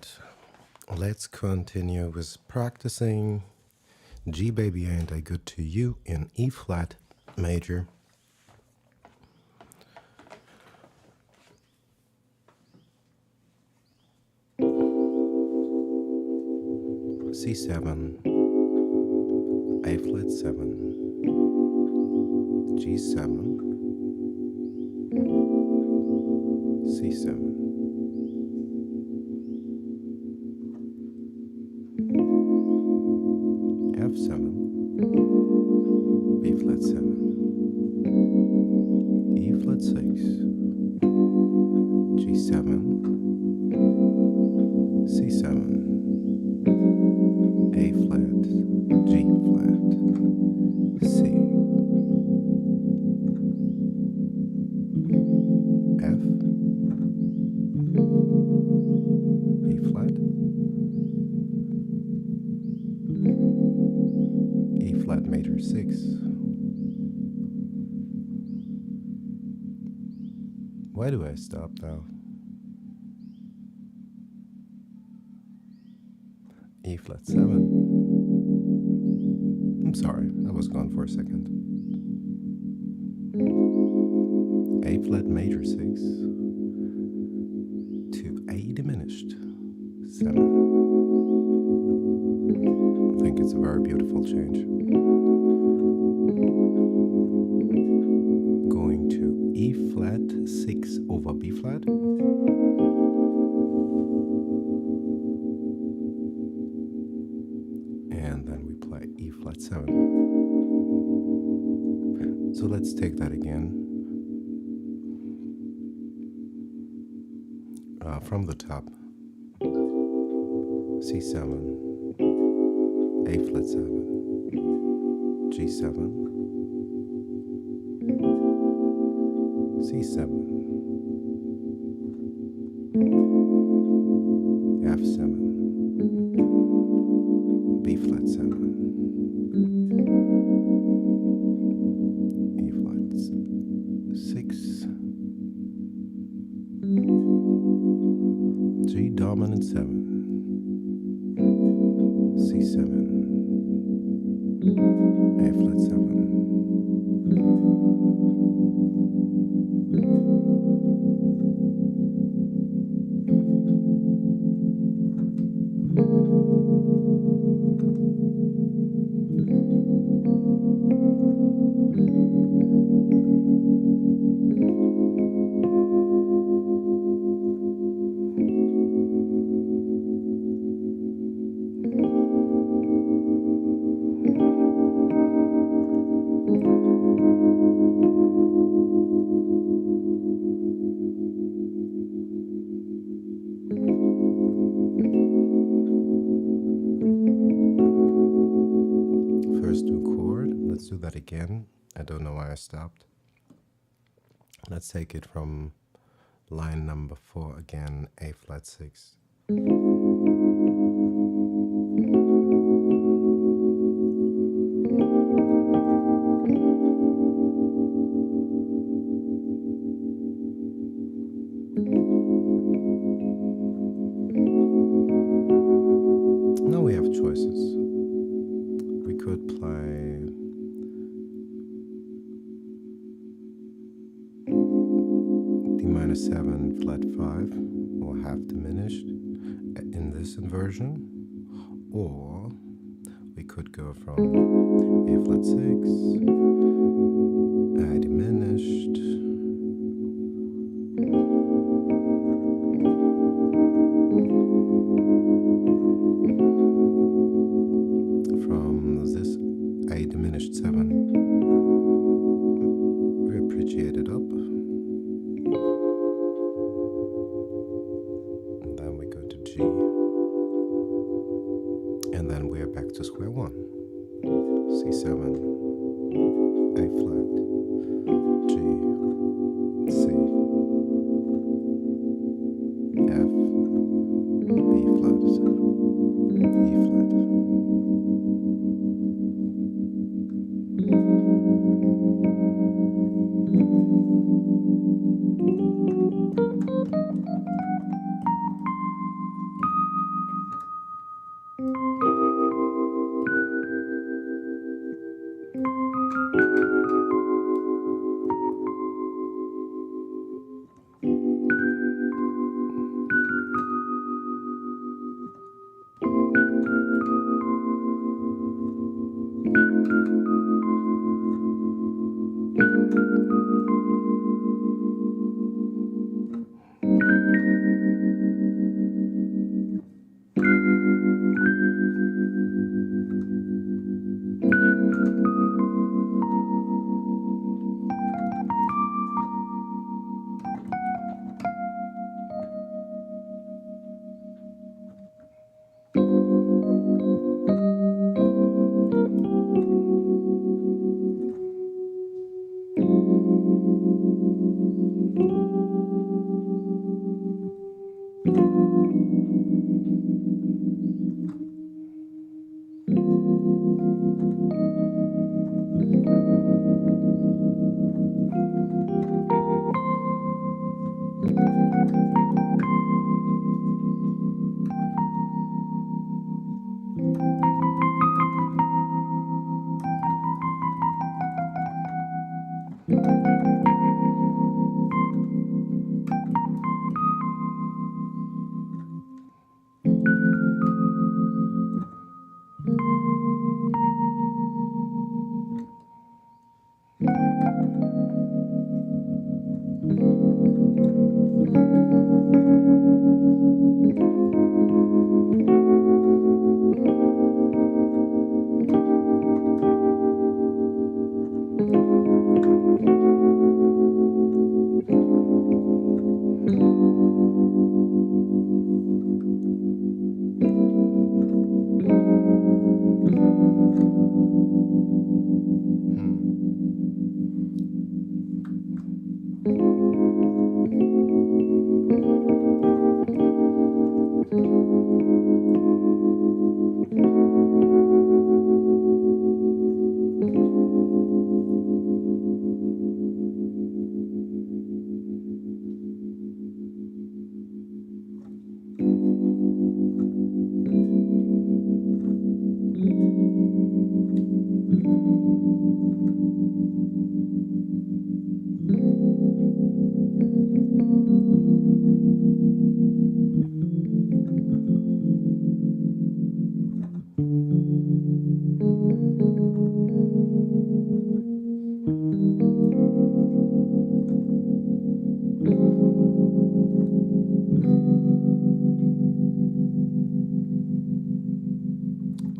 right, let's continue with practicing G Baby Ain't I Good to You in E flat major. C7, A flat 7, G7, C7, F7, B flat 7, E flat 6, G7, C7, A flat, G flat, C, F, B flat, E flat major 6. Why do I stop now? E flat 7. I'm sorry, I was gone for a second. A flat major 6 to A diminished 7. I think it's a very beautiful change. Going to E flat 6 over B flat. And then we play E flat 7. So let's take that again. From the top. C7, A flat 7, G7, C7, F7, B flat 7, E flat 6, G dominant 7, C7, A flat 7, Let's do that again. I don't know why I stopped. Let's take it from line number 4 again, A flat 6. Now we have choices. We could play D-7 flat 5 or half diminished in this inversion, or we could go from A flat 6, A diminished, from this A diminished 7, we appreciate it up. G, and then we're back to square one. C7, A flat, G, C, F, B flat, E flat.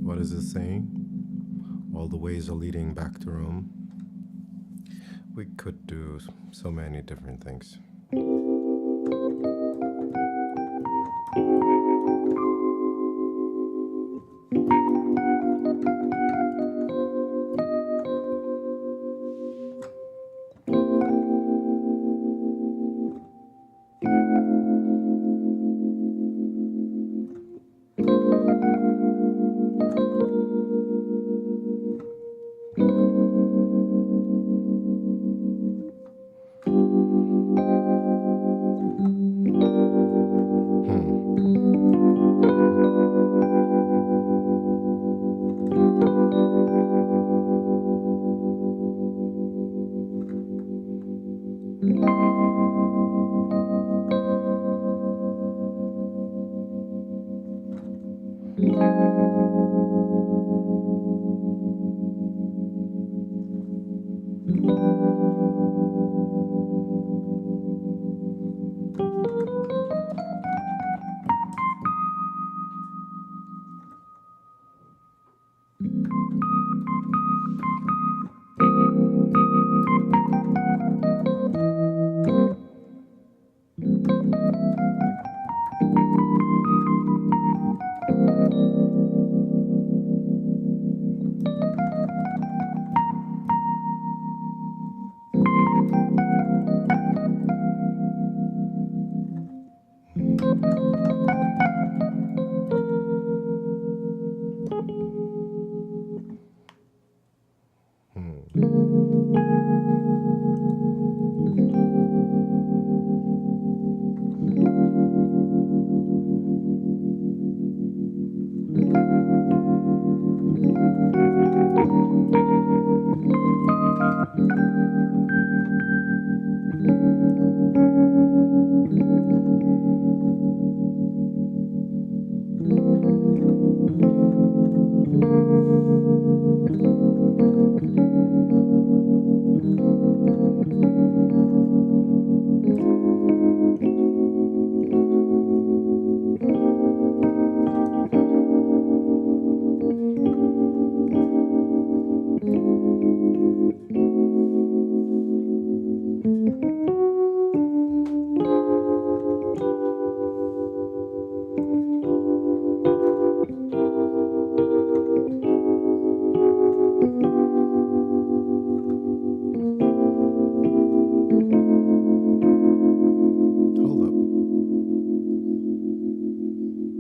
What is it saying? All the ways are leading back to Rome. We could do so many different things.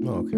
Oh, okay.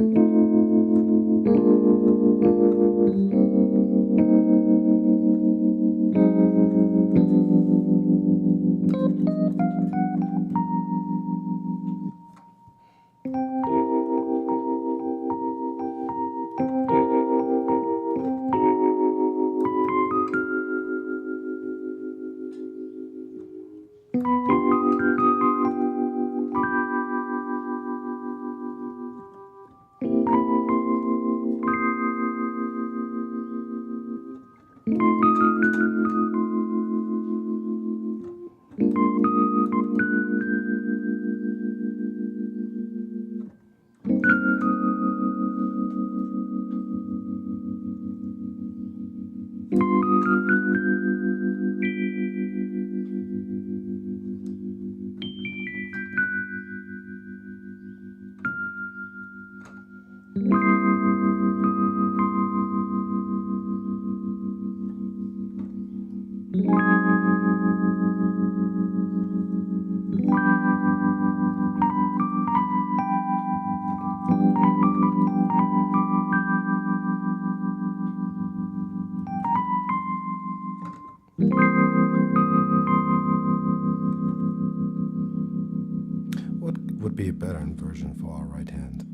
What would be a better inversion for our right hand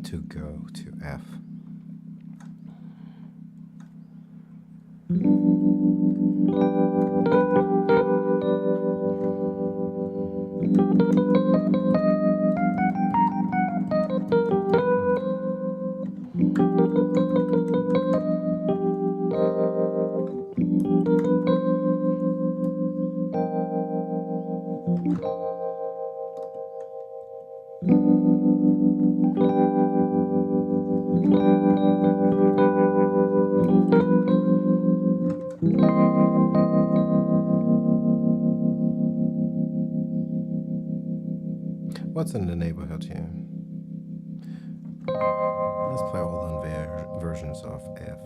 to go to F? What's in the neighborhood here? Let's play all the versions of F.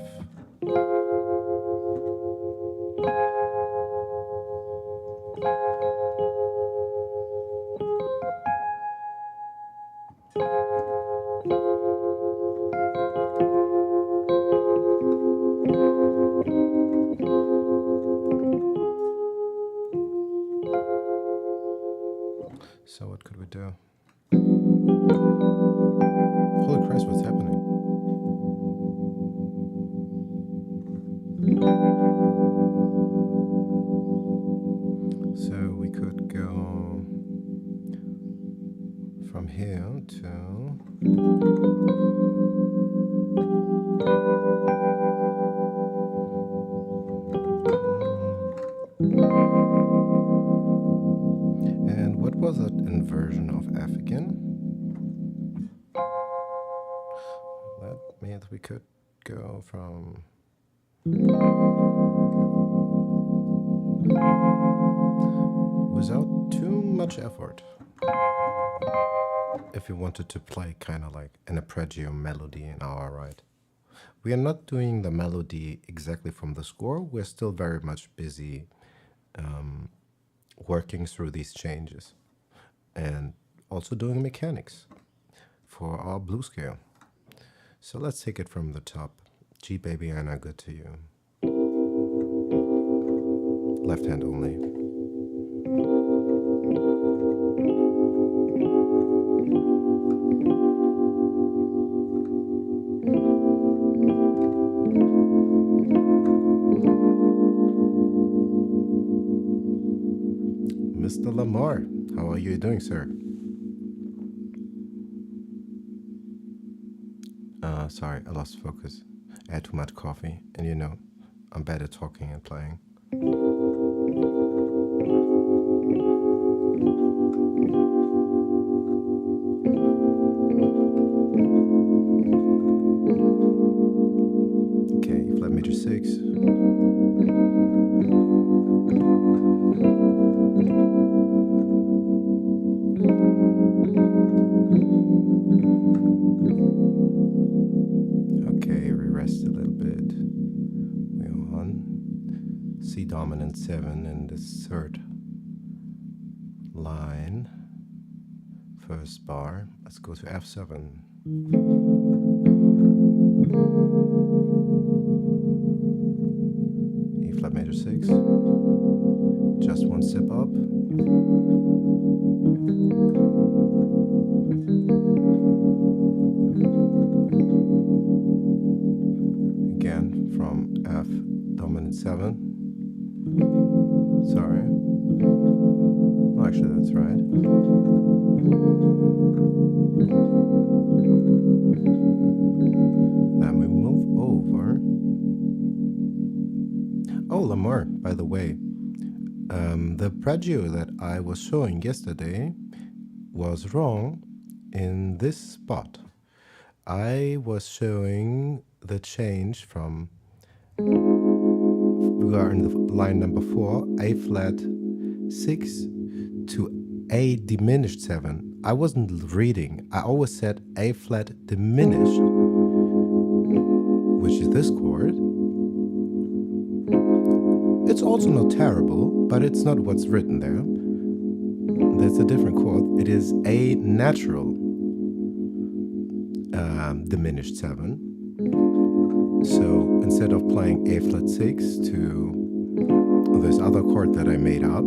So what could we do? Holy Christ, what's happening? So we could go from here to and what was that inversion of F again? That means we could go from without too much effort. If you wanted to play kind of like an arpeggio melody in our right. We are not doing the melody exactly from the score. We're still very much busy working through these changes and also doing mechanics for our blues scale. So let's take it from the top. G baby, I'm not good to you. Left hand only. Mr. Lamar, how are you doing, sir? Sorry, I lost focus. I had too much coffee, and you know, I'm bad at talking and playing. Okay, flat major 6. Okay, we rest a little bit. We're on C dominant 7 in the third line, first bar. Let's go to F7. E flat major 6. Just one step up. Again from F dominant 7. Sorry. Well, actually, that's right. Then we move over. Oh, Lamar, by the way, the arpeggio that I was showing yesterday was wrong in this spot. I was showing the change from, we are in the line number 4, A flat 6 to A diminished 7. I wasn't reading. I always said A flat diminished, which is this chord. It's also not terrible, but it's not what's written there. That's a different chord. It is A natural diminished 7. So instead of playing A flat 6 to this other chord that I made up,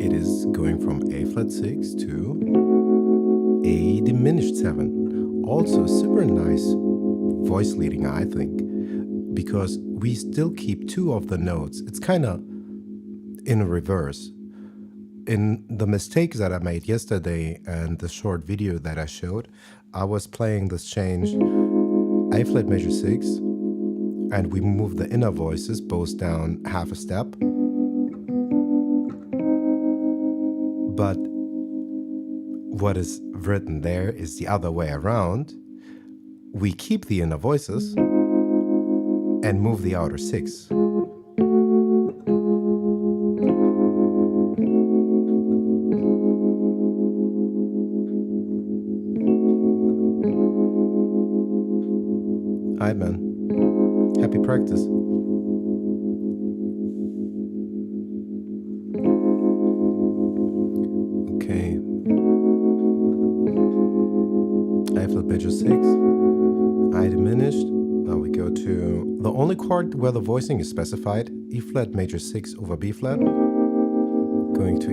it is going from A flat 6 to A diminished 7. Also super nice voice leading, I think, because we still keep 2 of the notes. It's kind of in reverse. In the mistakes that I made yesterday and the short video that I showed, I was playing this change A flat major 6, and we move the inner voices both down half a step. But what is written there is the other way around. We keep the inner voices and move the outer 6. Alright, man. Happy practice. Okay. A flat major 6. I diminished. Now we go to the only chord where the voicing is specified, E flat major 6 over B flat. Going to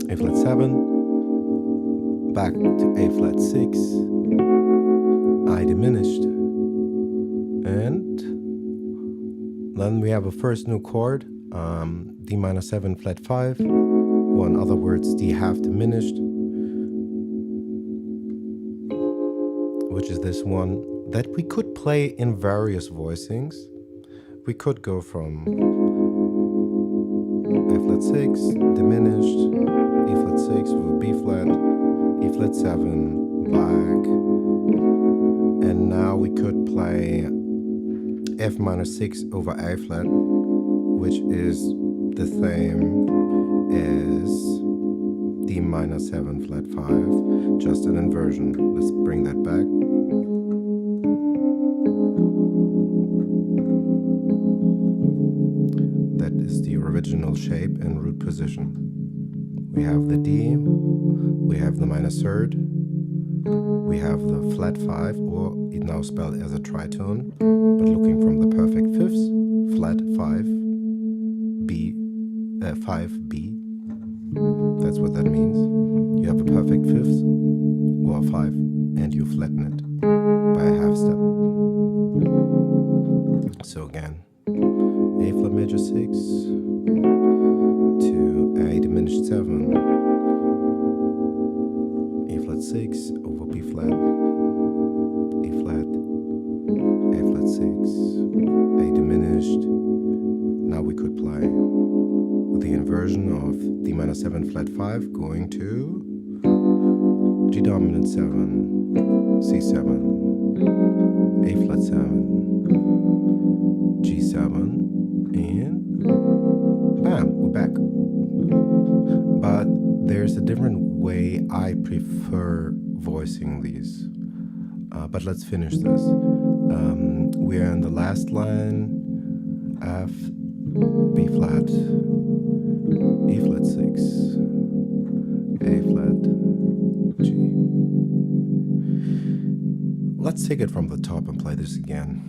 A flat 7, back to A flat 6, I diminished, and then we have a first new chord, D minor 7 flat 5, or in other words, D half diminished, which is this one that we could play in various voicings. We could go from A flat 6, diminished, E flat 6 with B flat, E flat 7, back, and now we could play F minor 6 over A flat, which is the same as D minor 7 flat 5, just an inversion. Let's bring that back. That is the original shape and root position. We have the D, we have the minor third, we have the flat 5, or it now spelled as a tritone, but looking from the perfect fifths, flat 5, B, 5B. That's what that means. You have a perfect fifth, or 5, and you flatten it by a half step. So again, A flat major 6 to A diminished 7, E flat 6 over B flat, E flat, A flat 6, A diminished. Now we could play the inversion of D minor 7 flat 5 going to G dominant 7, C7, A flat 7, G7, and bam, we're back. But there's a different way I prefer voicing these. But let's finish this. We are in the last line, F, B flat, E flat 6, A flat, G. Let's take it from the top and play this again.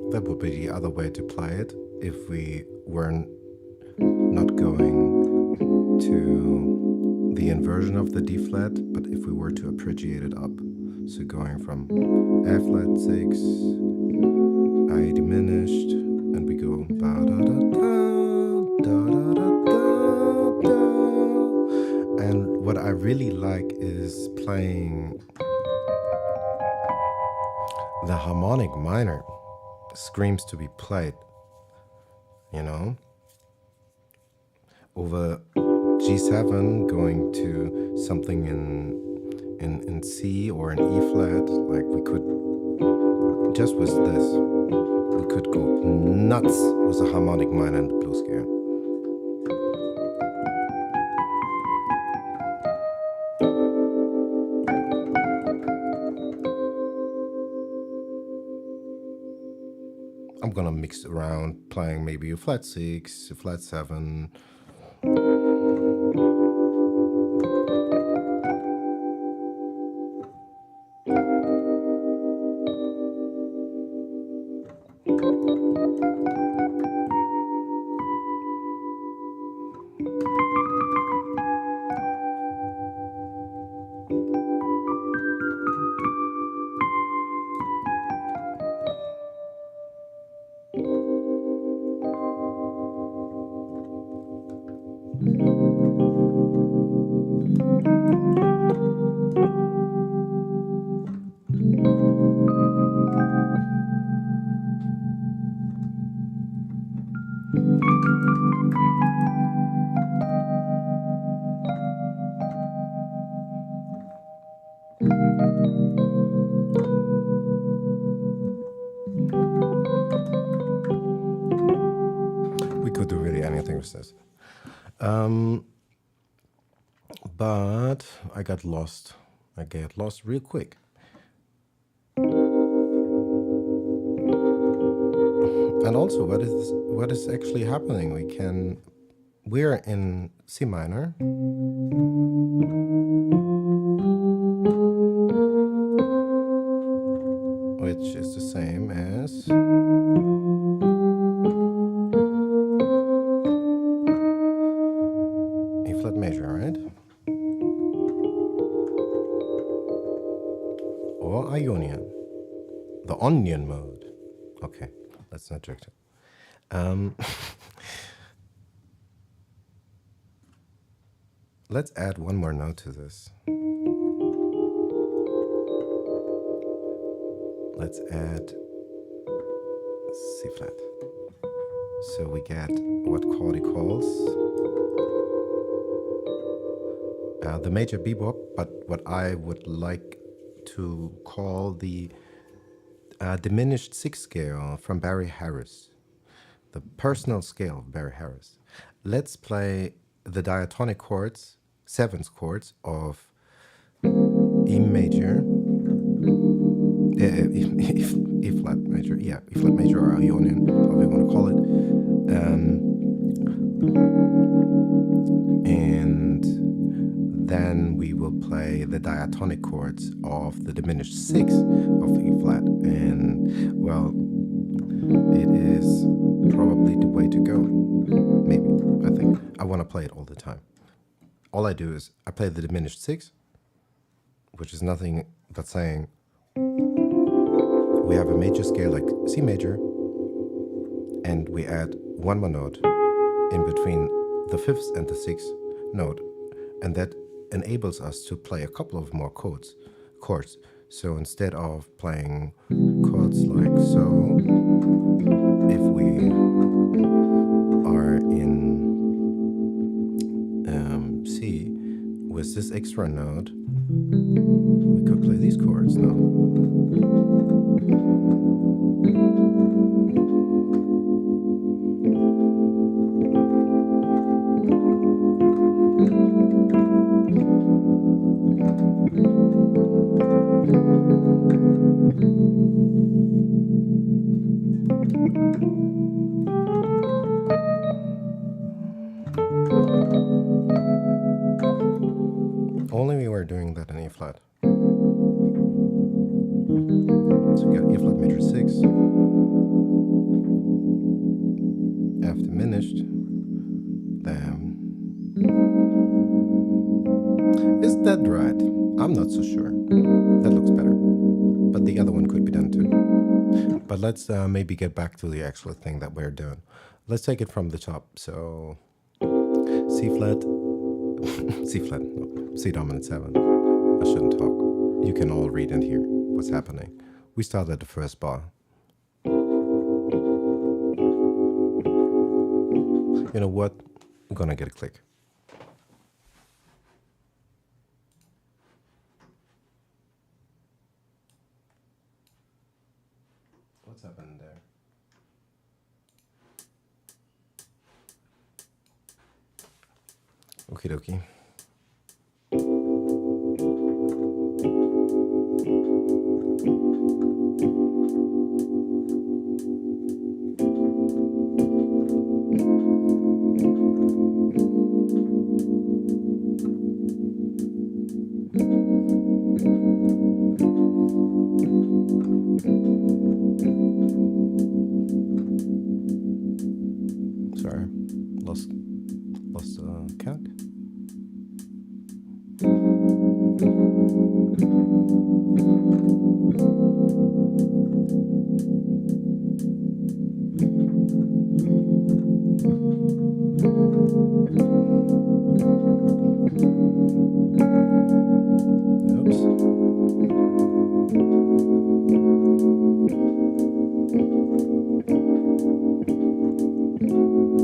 That would be the other way to play it if we weren't not going to the inversion of the D flat, but if we were to appreciate it up. So going from A flat 6, I diminished, and we go ba da da da da da da da. And what I really like is playing the harmonic minor. Screams to be played, you know, over G7 going to something in C or in E flat. Like we could just with this, we could go nuts with a harmonic minor and the blues scale. I'm gonna mix around playing maybe a flat 6, a flat 7. But I got lost. I get lost real quick. And also, what is actually happening? We're in C minor, which is the same as A flat major, right? Or Ionian, the onion mode. Okay, let's not joke. Let's add one more note to this. Let's add C flat. So we get what Cordy calls the major bebop, but what I would like to call the diminished sixth scale from Barry Harris, the personal scale of Barry Harris. Let's play the diatonic chords, seventh chords of E major, E flat major, yeah, E flat major or Ionian, however you want to call it. And then we will play the diatonic chords of the diminished sixth of E flat. And well, it is probably the way to go. Maybe, I think. I want to play it all the time. All I do is I play the diminished sixth, which is nothing but saying we have a major scale like C major, and we add one more note in between the fifth and the sixth note, and that enables us to play a couple of more chords. So instead of playing chords like so, if we are in C with this extra note, we could play these chords now. Only we were doing that in E flat. So we got E flat major 6, F diminished, then. Is that right? I'm not so sure. That looks better. But the other one could be done too. But let's maybe get back to the actual thing that we're doing. Let's take it from the top. So C flat, C flat, no, C dominant 7. I shouldn't talk. You can all read and hear what's happening. We start at the first bar. You know what? I'm gonna get a click. What's happening there? Okie dokie. Sorry, lost count. Oops.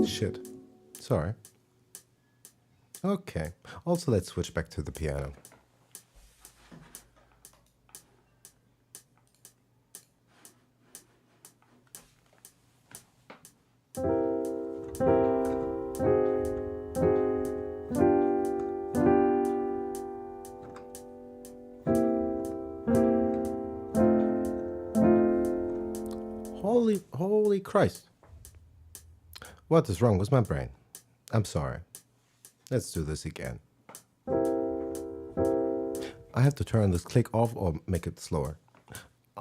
Shit. Sorry. Okay. Also, let's switch back to the piano. Holy Christ. What is wrong with my brain? I'm sorry. Let's do this again. I have to turn this click off or make it slower.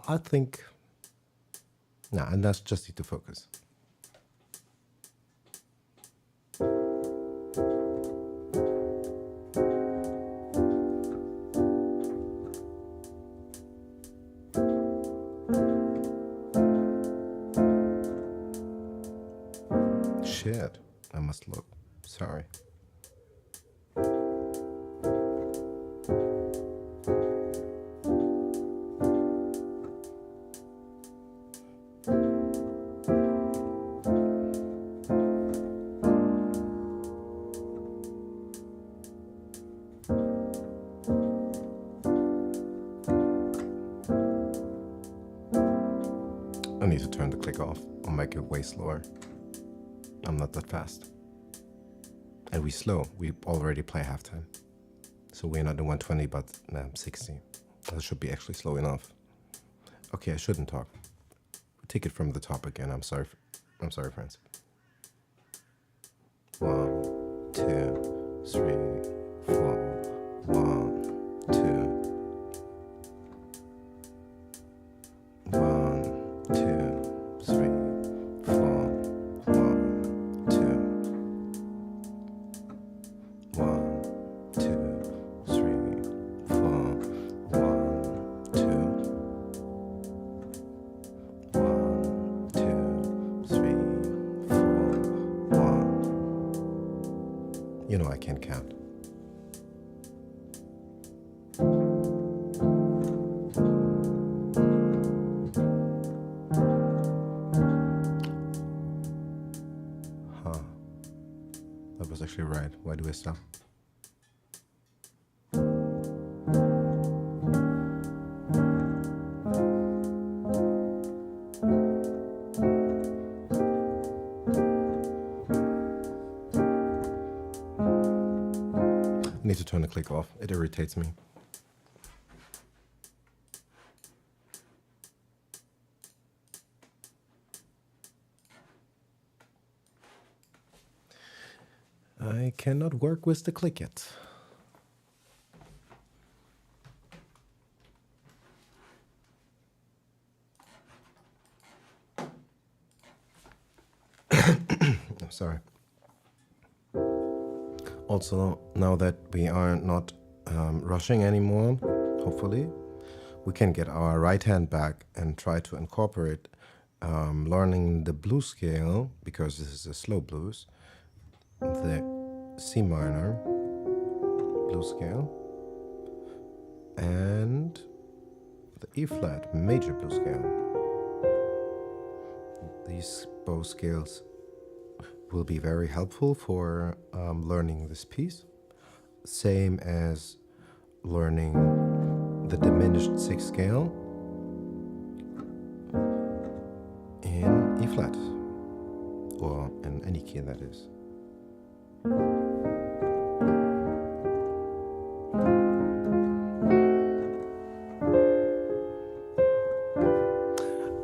I think... Nah, and that's just need to focus. Shit, I must look. Sorry. I need to turn the click off or make it way slower. I'm not that fast. And we slow. We already play halftime. So we're not in 120, but 60. That should be actually slow enough. Okay, I shouldn't talk. Take it from the top again. I'm sorry, friends. 1, 2, 3, 4. 1, 2. 1, 2, 3, 4. 1, 2. 1, 2, 3, 4. 1, 2. 1, 2, 3, 4. 1. You know I can't count. That was actually right. Why do I stop? I need to turn the click off. It irritates me. I cannot work with the click yet. I'm sorry. Also, now that we are not rushing anymore, hopefully, we can get our right hand back and try to incorporate learning the blues scale, because this is a slow blues, the C minor blues scale, and the E flat major blues scale. These both scales will be very helpful for learning this piece, same as learning the diminished sixth scale in E flat, or in any key that is.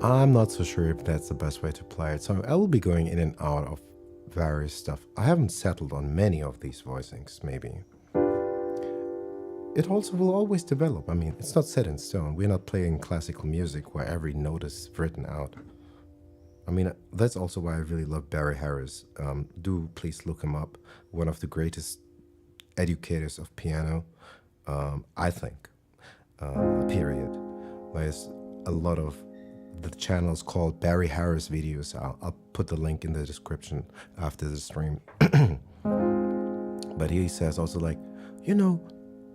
I'm not so sure if that's the best way to play it, so I will be going in and out of various stuff. I haven't settled on many of these voicings, maybe. It also will always develop. I mean, it's not set in stone. We're not playing classical music where every note is written out. I mean, that's also why I really love Barry Harris. Do please look him up. One of the greatest educators of piano, I think, period. There's a lot of the channel is called Barry Harris Videos. I'll put the link in the description after the stream. But he says also, like, you know,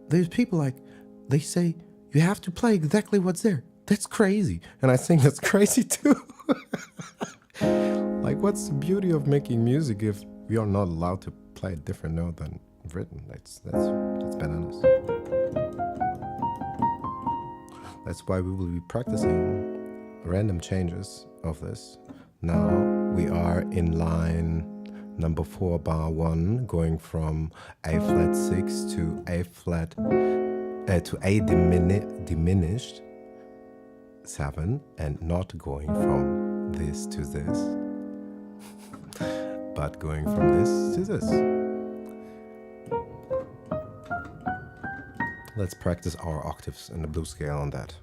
there's people like, they say you have to play exactly what's there. That's crazy. And I think that's crazy too. Like, what's the beauty of making music if we are not allowed to play a different note than written? That's bananas. That's why we will be practicing random changes of this. Now we are in line number 4 bar 1, going from A flat 6 to A flat to A diminished 7, and not going from this to this, but going from this to this. Let's practice our octaves in the blues scale on that.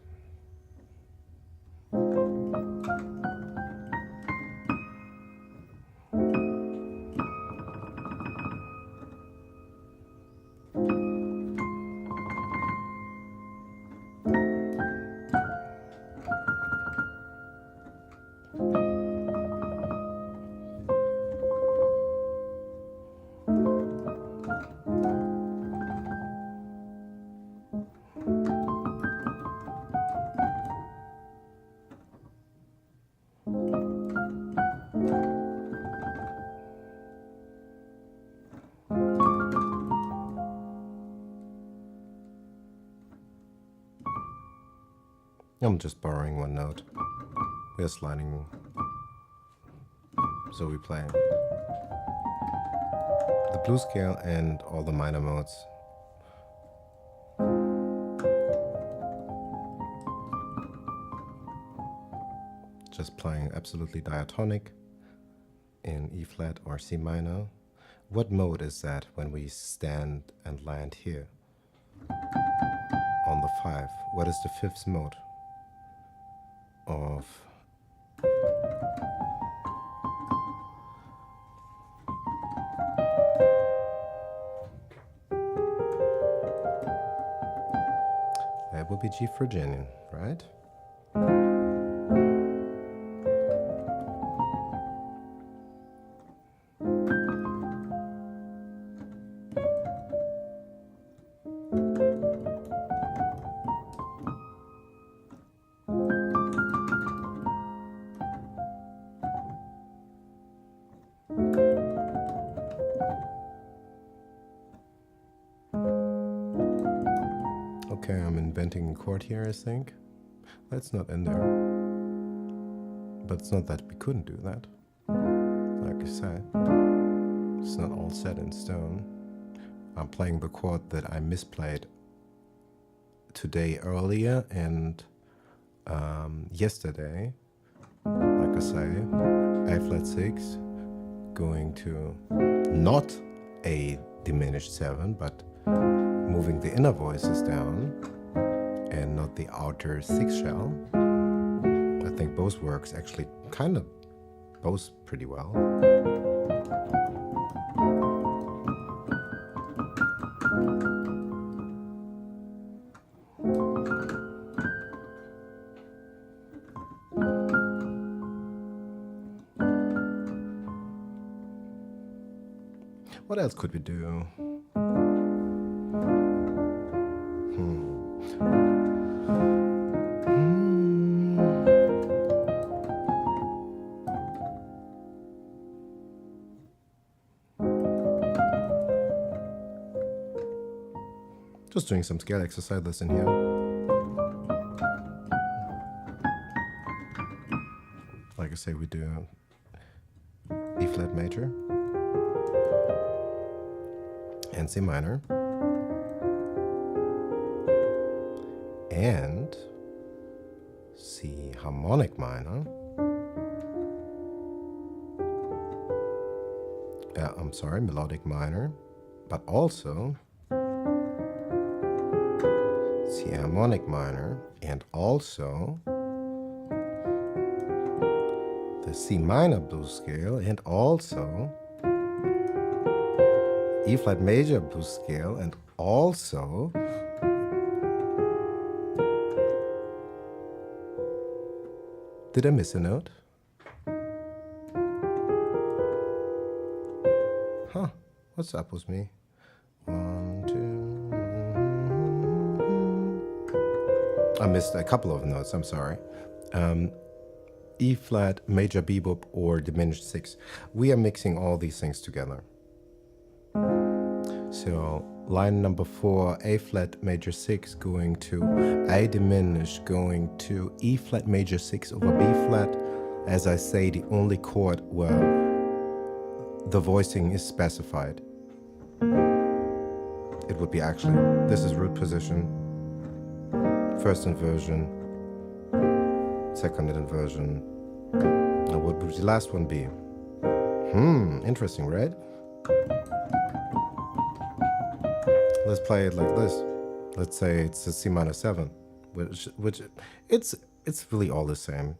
I'm just borrowing one note. We're sliding, so we play the blues scale and all the minor modes. Just playing absolutely diatonic in E flat or C minor. What mode is that when we stand and land here on the 5? What is the 5th mode of that would be G Phrygian, right? Okay, I'm inventing a chord here, I think. That's not in there. But it's not that we couldn't do that. Like I said, it's not all set in stone. I'm playing the chord that I misplayed today earlier and yesterday. Like I say, A flat 6 going to not a diminished 7, but moving the inner voices down and not the outer 6 shell. I think both works actually kind of both pretty well. What else could we do? Just doing some scale exercises in here. Like I say, we do E flat major and C minor and C harmonic minor. I'm sorry, melodic minor, but also C harmonic minor and also the C minor blues scale and also E flat major blues scale and also did I miss a note? Huh, what's up with me? 1, 2. I missed a couple of notes, I'm sorry. E flat major bebop or diminished 6. We are mixing all these things together. So line number 4, A flat major 6 going to A diminished going to E flat major 6 over B flat. As I say, the only chord where the voicing is specified. It would be actually, this is root position, first inversion, second inversion, Now, what would the last one be? Interesting, right? Let's play it like this. Let's say it's a C minor 7, which it's really all the same.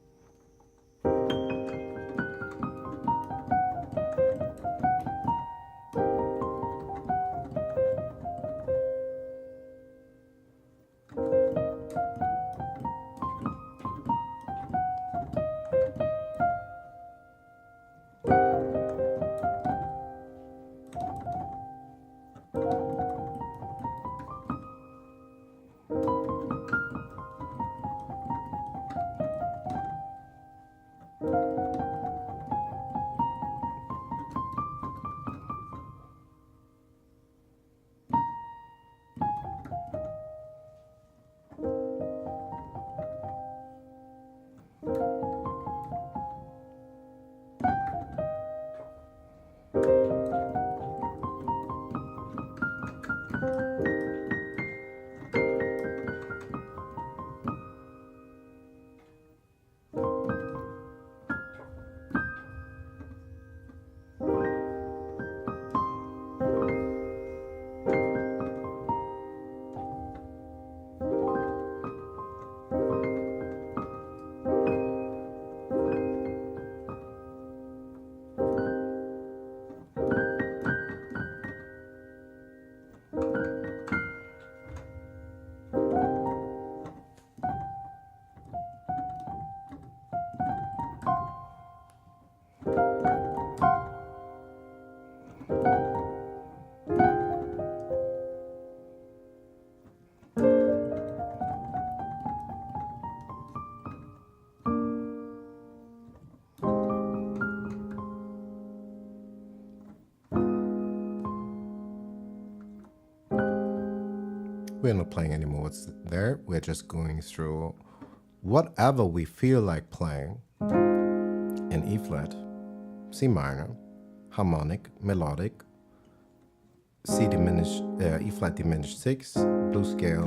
We're not playing anymore what's there. We're just going through whatever we feel like playing in E flat, C minor, harmonic, melodic, C diminished, E flat diminished 6, blues scale.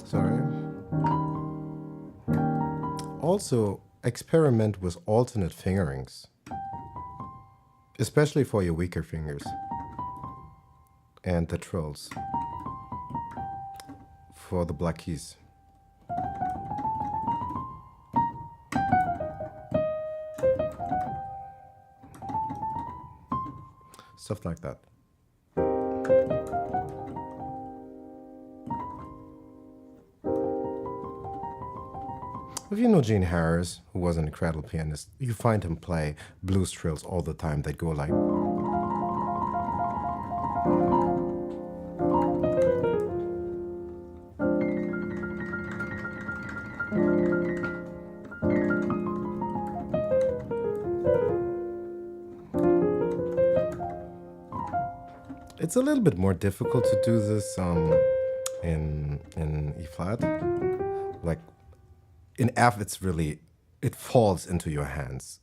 Sorry. Also, experiment with alternate fingerings, especially for your weaker fingers and the trills for the black keys. Stuff like that. If you know Gene Harris, who was an incredible pianist, you find him play blues trills all the time that go like... It's a little bit more difficult to do this in E flat. Like in F, it's really, it falls into your hands.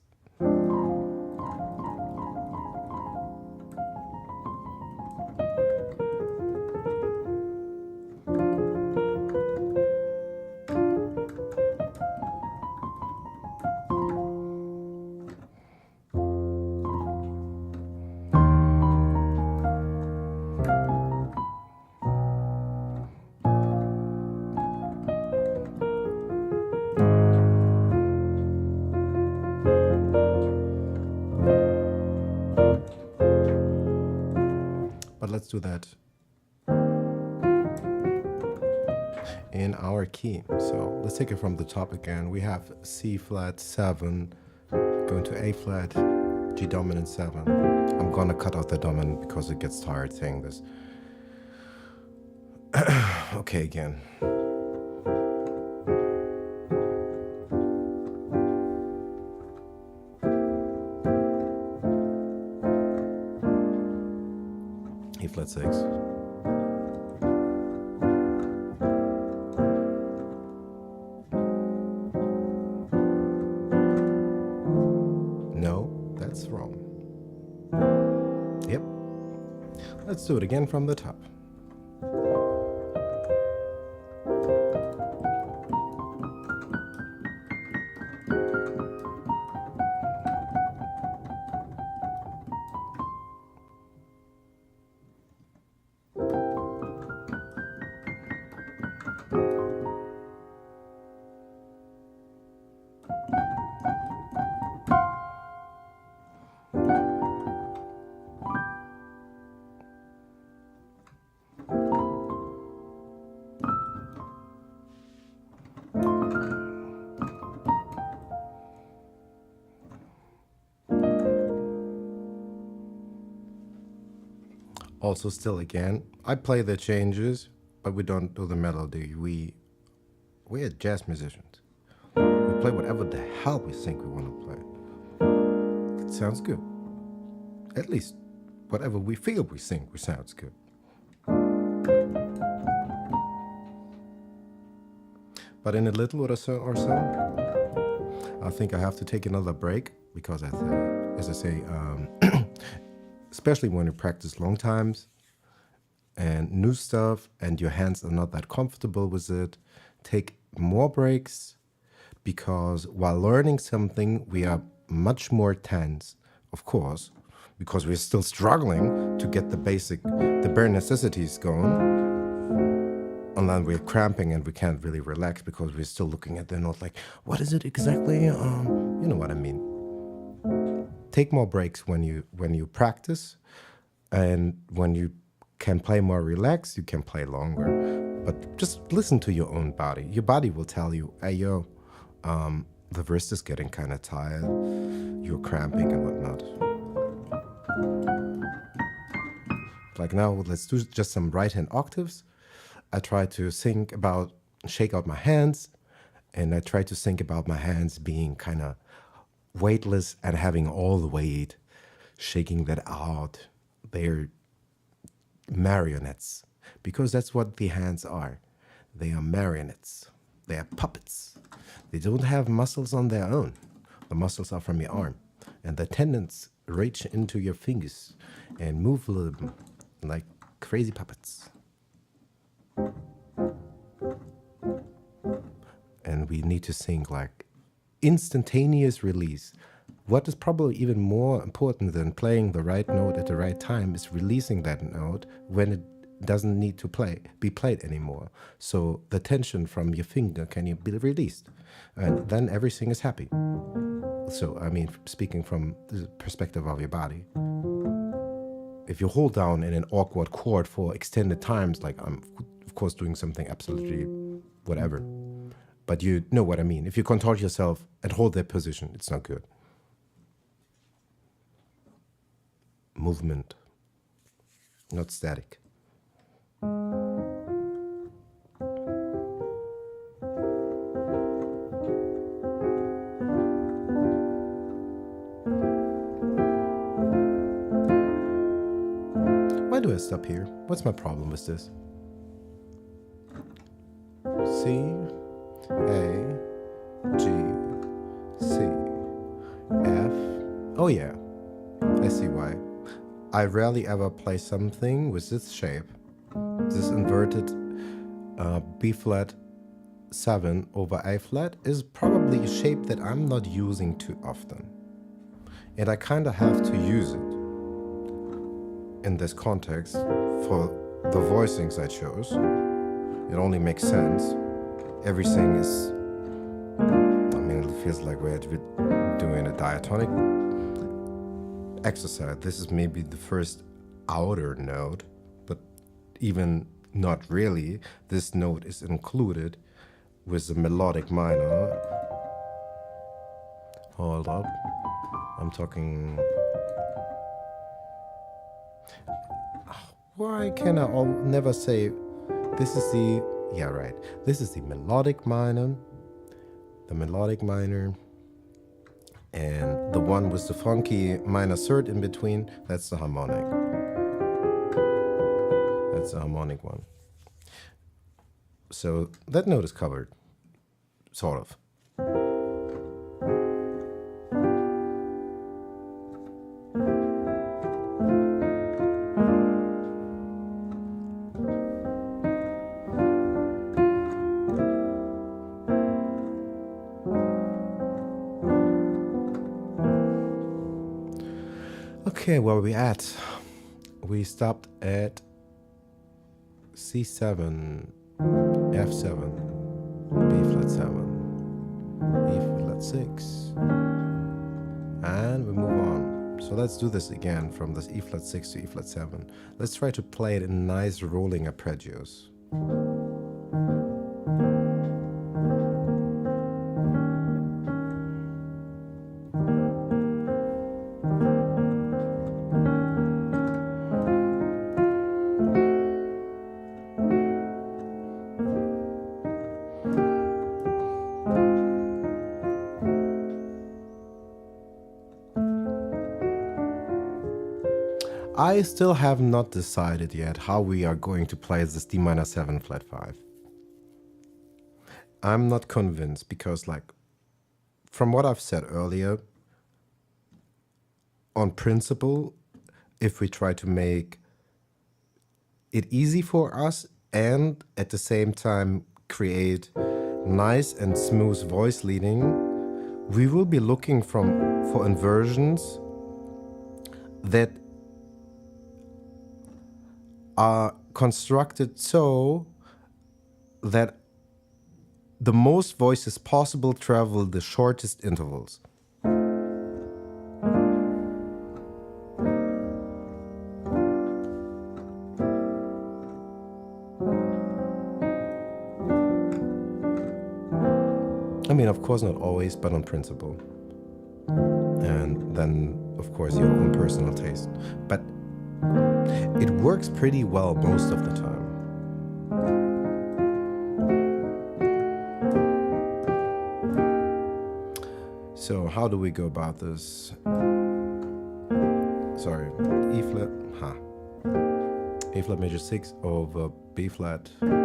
But let's do that. in our key. So let's take it from the top again. We have C flat 7, going to A flat, G dominant 7. I'm gonna cut out the dominant because it gets tired saying this. Okay, again. E flat 6. No, that's wrong. Yep. Let's do it again from the top. Also, still again, I play the changes, but we don't do the melody. We're jazz musicians. We play whatever the hell we think we want to play. It sounds good. At least, whatever we feel we think we sounds good. But in a little or so, I think I have to take another break because, as I say, especially when you practice long times and new stuff and your hands are not that comfortable with it, take more breaks, because while learning something, we are much more tense, of course, because we're still struggling to get the bare necessities going. And then we're cramping and we can't really relax because we're still looking at the note like, what is it exactly? You know what I mean. Take more breaks when you practice, and when you can play more relaxed, you can play longer. But just listen to your own body. Your body will tell you, hey, yo, the wrist is getting kind of tired, you're cramping and whatnot. Like now, let's do just some right hand octaves. I try to shake out my hands, and I try to think about my hands being kind of weightless and having all the weight, shaking that out. They're marionettes, because that's what the hands are. They are marionettes. They are puppets. They don't have muscles on their own. The muscles are from your arm, and the tendons reach into your fingers and move them like crazy puppets. And we need to think like instantaneous release. What is probably even more important than playing the right note at the right time is releasing that note when it doesn't need to be played anymore. So the tension from your finger can be released, and then everything is happy. So, I mean, speaking from the perspective of your body, if you hold down in an awkward chord for extended times, like I'm, of course, doing something absolutely whatever, but you know what I mean. If you contort yourself and hold that position, it's not good. Movement, not static. Why do I stop here? What's my problem with this? C, A, G, C, F. Oh yeah, I see why. I rarely ever play something with this shape, this inverted B flat 7 over A flat is probably a shape that I'm not using too often. And I kind of have to use it in this context for the voicings I chose. It only makes sense. Everything is, I mean, it feels like we're doing a diatonic exercise. This is maybe the first outer note, but even Not really. This note is included with the melodic minor. Hold up. I'm talking. Why can I never say this is the. Yeah, right. This is the melodic minor. The melodic minor. And the one with the funky minor third in between, that's the harmonic. That's the harmonic one. So that note is covered, sort of. Okay, where are we at? We stopped at C7, F7, B flat 7, E flat 6, and we move on. So let's do this again from this E flat 6 to E flat 7. Let's try to play it in nice rolling arpeggios. I still have not decided yet how we are going to play this D minor 7 flat 5. I'm not convinced because, like, from what I've said earlier, on principle, if we try to make it easy for us and at the same time create nice and smooth voice leading, we will be looking for inversions that are constructed so that the most voices possible travel the shortest intervals. I mean, of course, not always, but on principle. And then, of course, your own personal taste. But it works pretty well most of the time. So how do we go about this? Sorry, E flat, A flat major 6 over B flat. And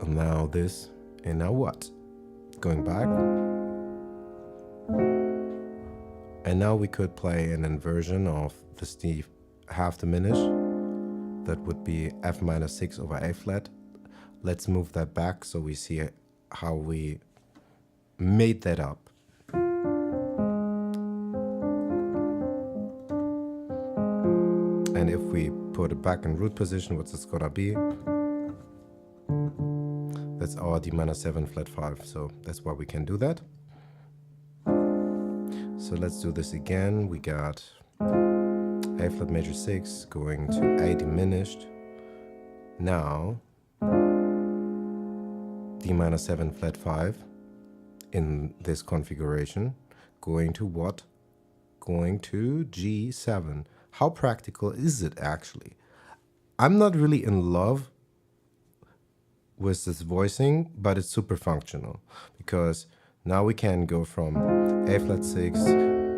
now this, and now what? Going back. And now we could play an inversion of the D half diminished. That would be F minor 6 over A flat. Let's move that back so we see how we made that up. And if we put it back in root position, what's this gonna be? That's our D minor 7 flat 5, so that's why we can do that. So let's do this again. We got A flat major 6 going to A diminished. Now D minor 7 flat 5 in this configuration, going to what? Going to G7. How practical is it actually? I'm not really in love with this voicing, but it's super functional because now we can go from A flat 6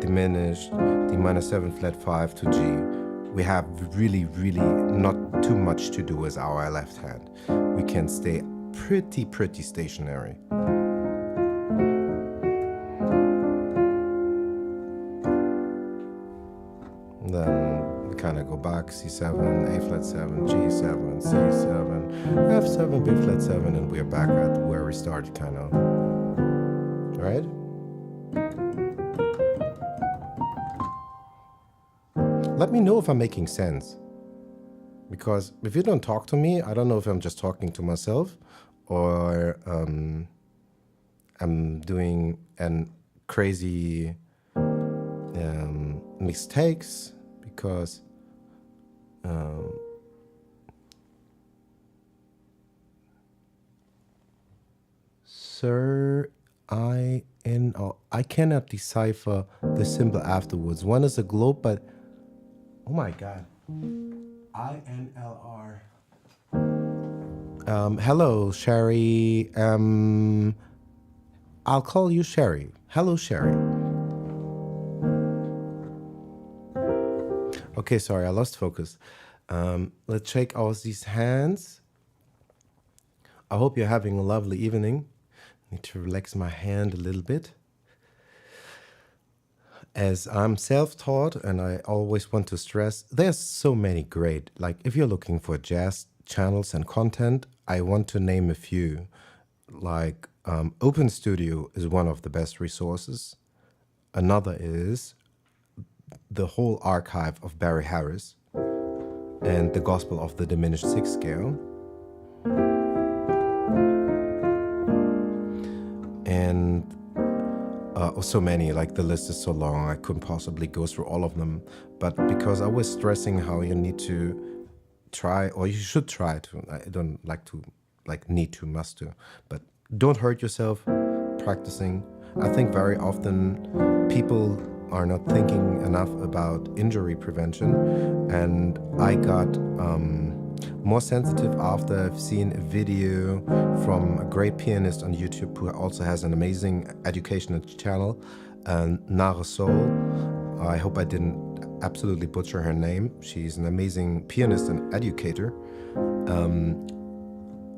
diminished, D minor 7 flat 5 to G. We have really not too much to do with our left hand. We can stay pretty stationary. Then we kind of go back, C7, A flat 7, G7, C7, F7, B flat 7, and we're back at where we started, kind of. Right? Let me know if I'm making sense. Because if you don't talk to me, I don't know if I'm just talking to myself or I'm doing crazy mistakes because Sir I cannot decipher the symbol afterwards. One is a globe, but oh my god. INLR. Hello, Sherry. I'll call you Sherry. Hello, Sherry. Okay, sorry, I lost focus. Let's shake out these hands. I hope you're having a lovely evening. Need to relax my hand a little bit. As I'm self-taught and I always want to stress, there's so many great, like if you're looking for jazz channels and content, I want to name a few. Like Open Studio is one of the best resources. Another is the whole archive of Barry Harris and the Gospel of the Diminished Sixth Scale. And so many, like the list is so long, I couldn't possibly go through all of them. But because I was stressing how you need to try, or you should try to, I don't like to, like need to, must to, but don't hurt yourself practicing. I think very often people are not thinking enough about injury prevention. And I got more sensitive after I've seen a video from a great pianist on YouTube who also has an amazing educational channel, Nara Soul. I hope I didn't absolutely butcher her name. She's an amazing pianist and educator.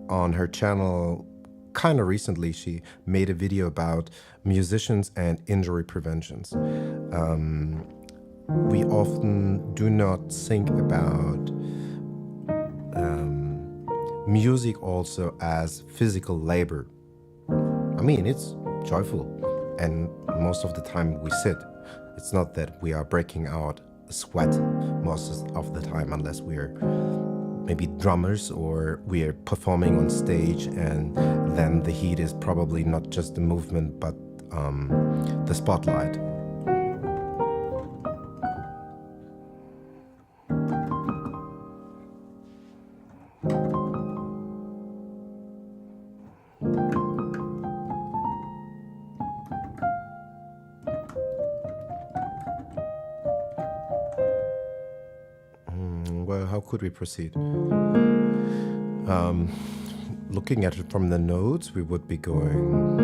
On her channel, kind of recently, she made a video about musicians and injury preventions. We often do not think about music also as physical labor. I mean, it's joyful, and most of the time we sit. It's not that we are breaking out a sweat most of the time, unless we're maybe drummers or we're performing on stage, and then the heat is probably not just the movement but the spotlight. Well, how could we proceed? Looking at it from the notes, we would be going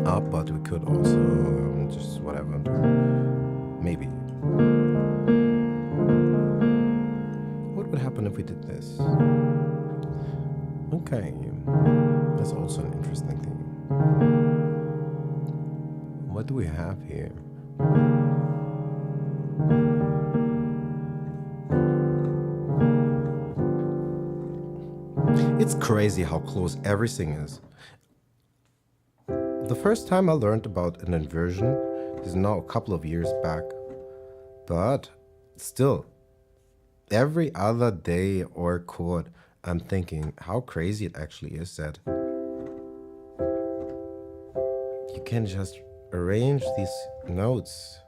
up, but we could also just whatever, maybe. What would happen if we did this? Okay, that's also an interesting thing. What do we have here? It's crazy how close everything is. The first time I learned about an inversion is now a couple of years back. But still, every other day or chord, I'm thinking how crazy it actually is that you can just arrange these notes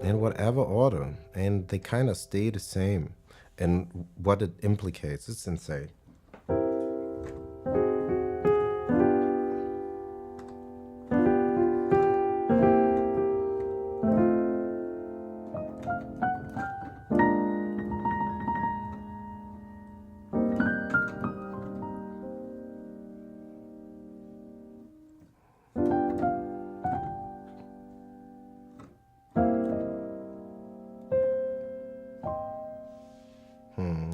in whatever order and they kind of stay the same. And what it implicates, it's insane.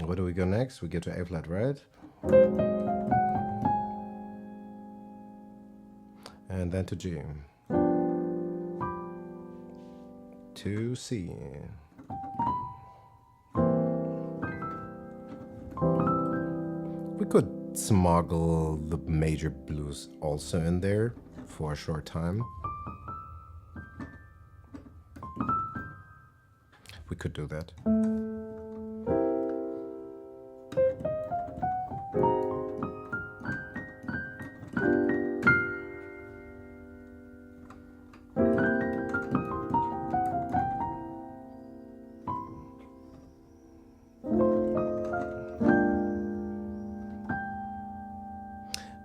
Where do we go next? We get to A flat, right? And then to G. To C. We could smuggle the major blues also in there for a short time. We could do that.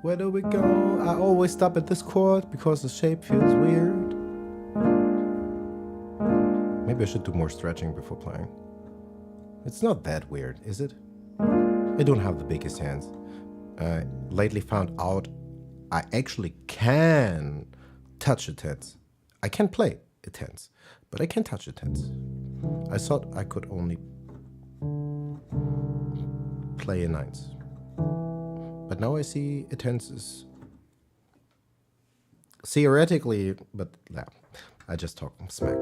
Where do we go? I always stop at this chord because the shape feels weird. Maybe I should do more stretching before playing. It's not that weird, is it? I don't have the biggest hands. I lately found out I actually can touch a tense. I can play a tense, but I can touch a tense. I thought I could only play a nines. But now I see a tense is theoretically, but yeah, I just talk smack.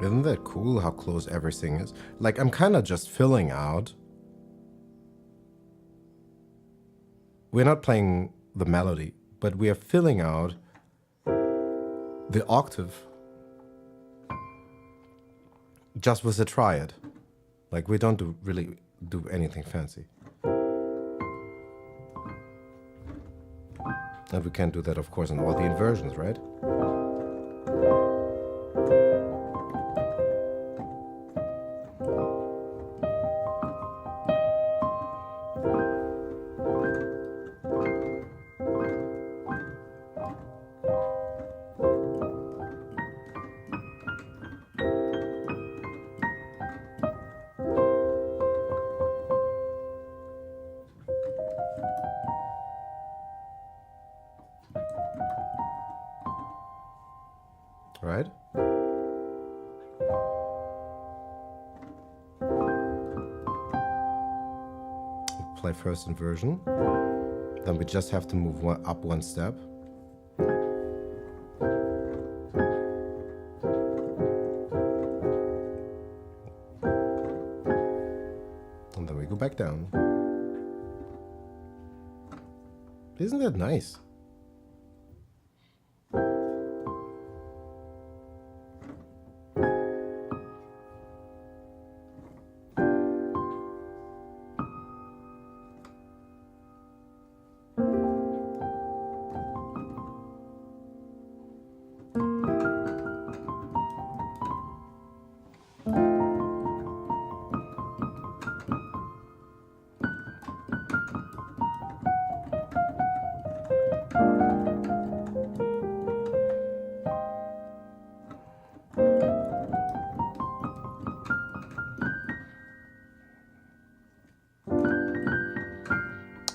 Isn't that cool how close everything is? Like, I'm kind of just filling out. We're not playing the melody, but we are filling out the octave just with a triad. Like, we don't really do anything fancy. And we can do that, of course, in all the inversions, right? Right? Play first inversion. Then we just have to move up one step. And then we go back down. Isn't that nice?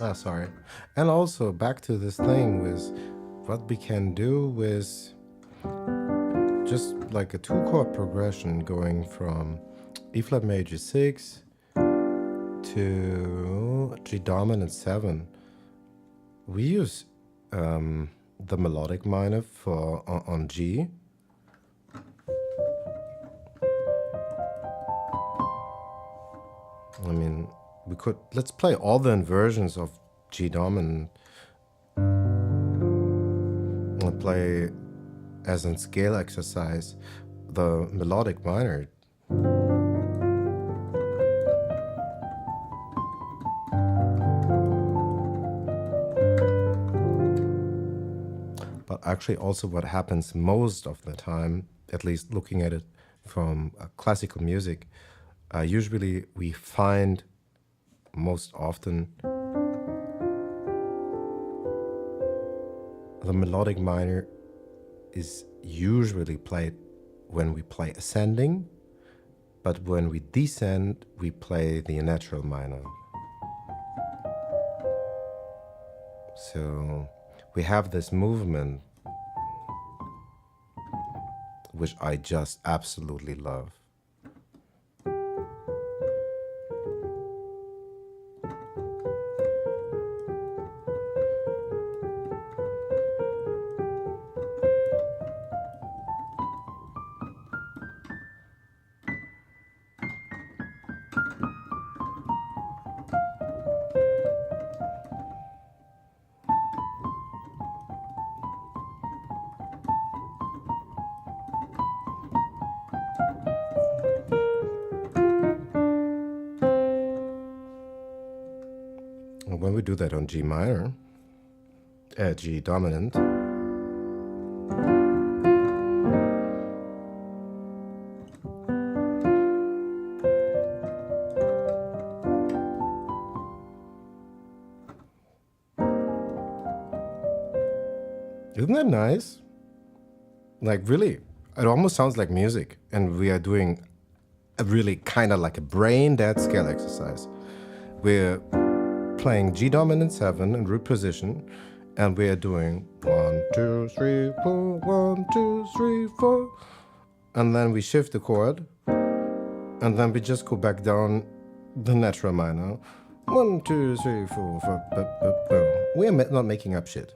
Ah, sorry. And also back to this thing with what we can do with just like a 2-chord progression going from E flat major 6 to G dominant 7. We use the melodic minor for on G. I mean, we could, let's play all the inversions of G dominant. I'll play as in scale exercise the melodic minor. But actually also what happens most of the time, at least looking at it from classical music, usually we find most often the melodic minor is usually played when we play ascending, but when we descend, we play the natural minor. So we have this movement, which I just absolutely love. we do that on G minor, G dominant. Isn't that nice? Like, really, it almost sounds like music. And we are doing a really kind of like a brain dead scale exercise. We're playing G dominant 7 in root position, and we are doing 1, 2, 3, 4, 1, 2, 3, 4. And then we shift the chord, and then we just go back down the natural minor. 1, 2, 3, 4, 5. We are not making up shit.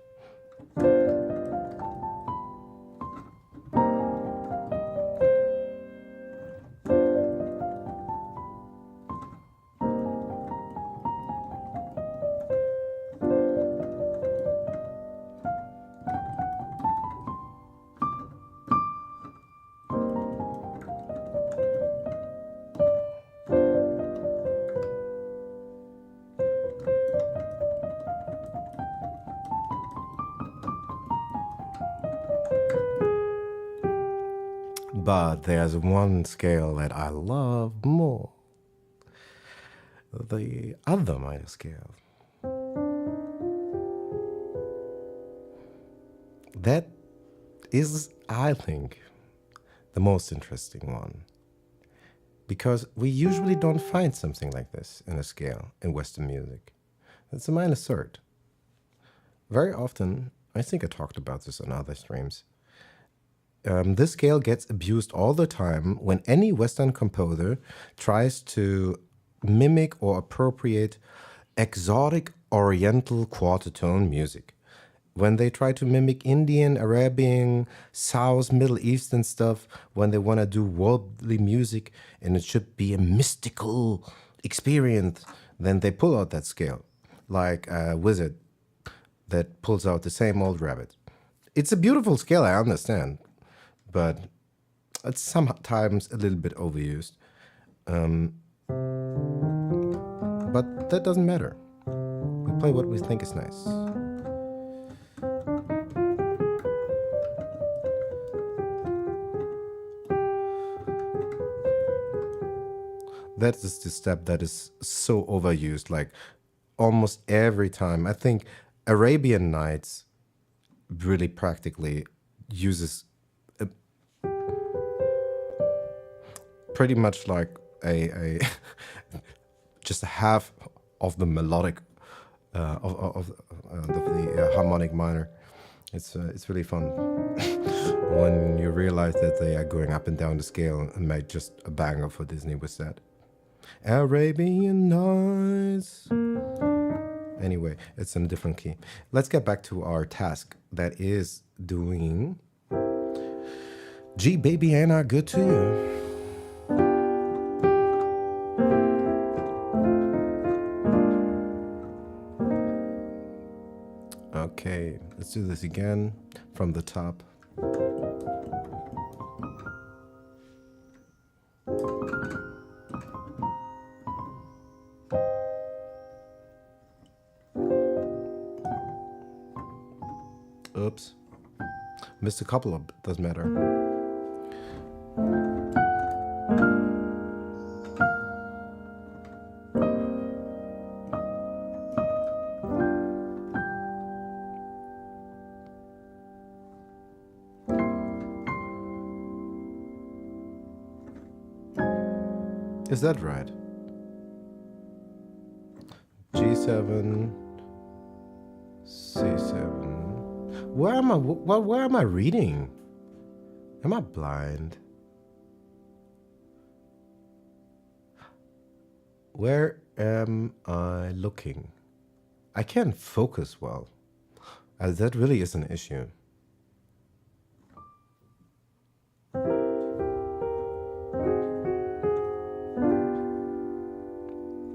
But there's one scale that I love more. The other minor scale. That is, I think, the most interesting one. Because we usually don't find something like this in a scale in Western music. It's a minor third. Very often, I think I talked about this on other streams, this scale gets abused all the time when any Western composer tries to mimic or appropriate exotic Oriental quarter tone music. When they try to mimic Indian, Arabian, South, Middle Eastern stuff, when they want to do worldly music and it should be a mystical experience, then they pull out that scale, like a wizard that pulls out the same old rabbit. It's a beautiful scale, I understand, but it's sometimes a little bit overused. But that doesn't matter. We play what we think is nice. That is the step that is so overused, like almost every time. I think Arabian Nights really practically uses pretty much like a just a half of the melodic of the harmonic minor. It's really fun when you realize that they are going up and down the scale and made just a banger for Disney with that. Arabian Nights. Anyway, it's in a different key. Let's get back to our task that is doing G Baby Ain't I Good to You. Okay, let's do this again from the top. Oops, missed a couple of, doesn't matter. Is that right? G7, C7. Where am I reading? Am I blind? Where am I looking? I can't focus well. That really is an issue.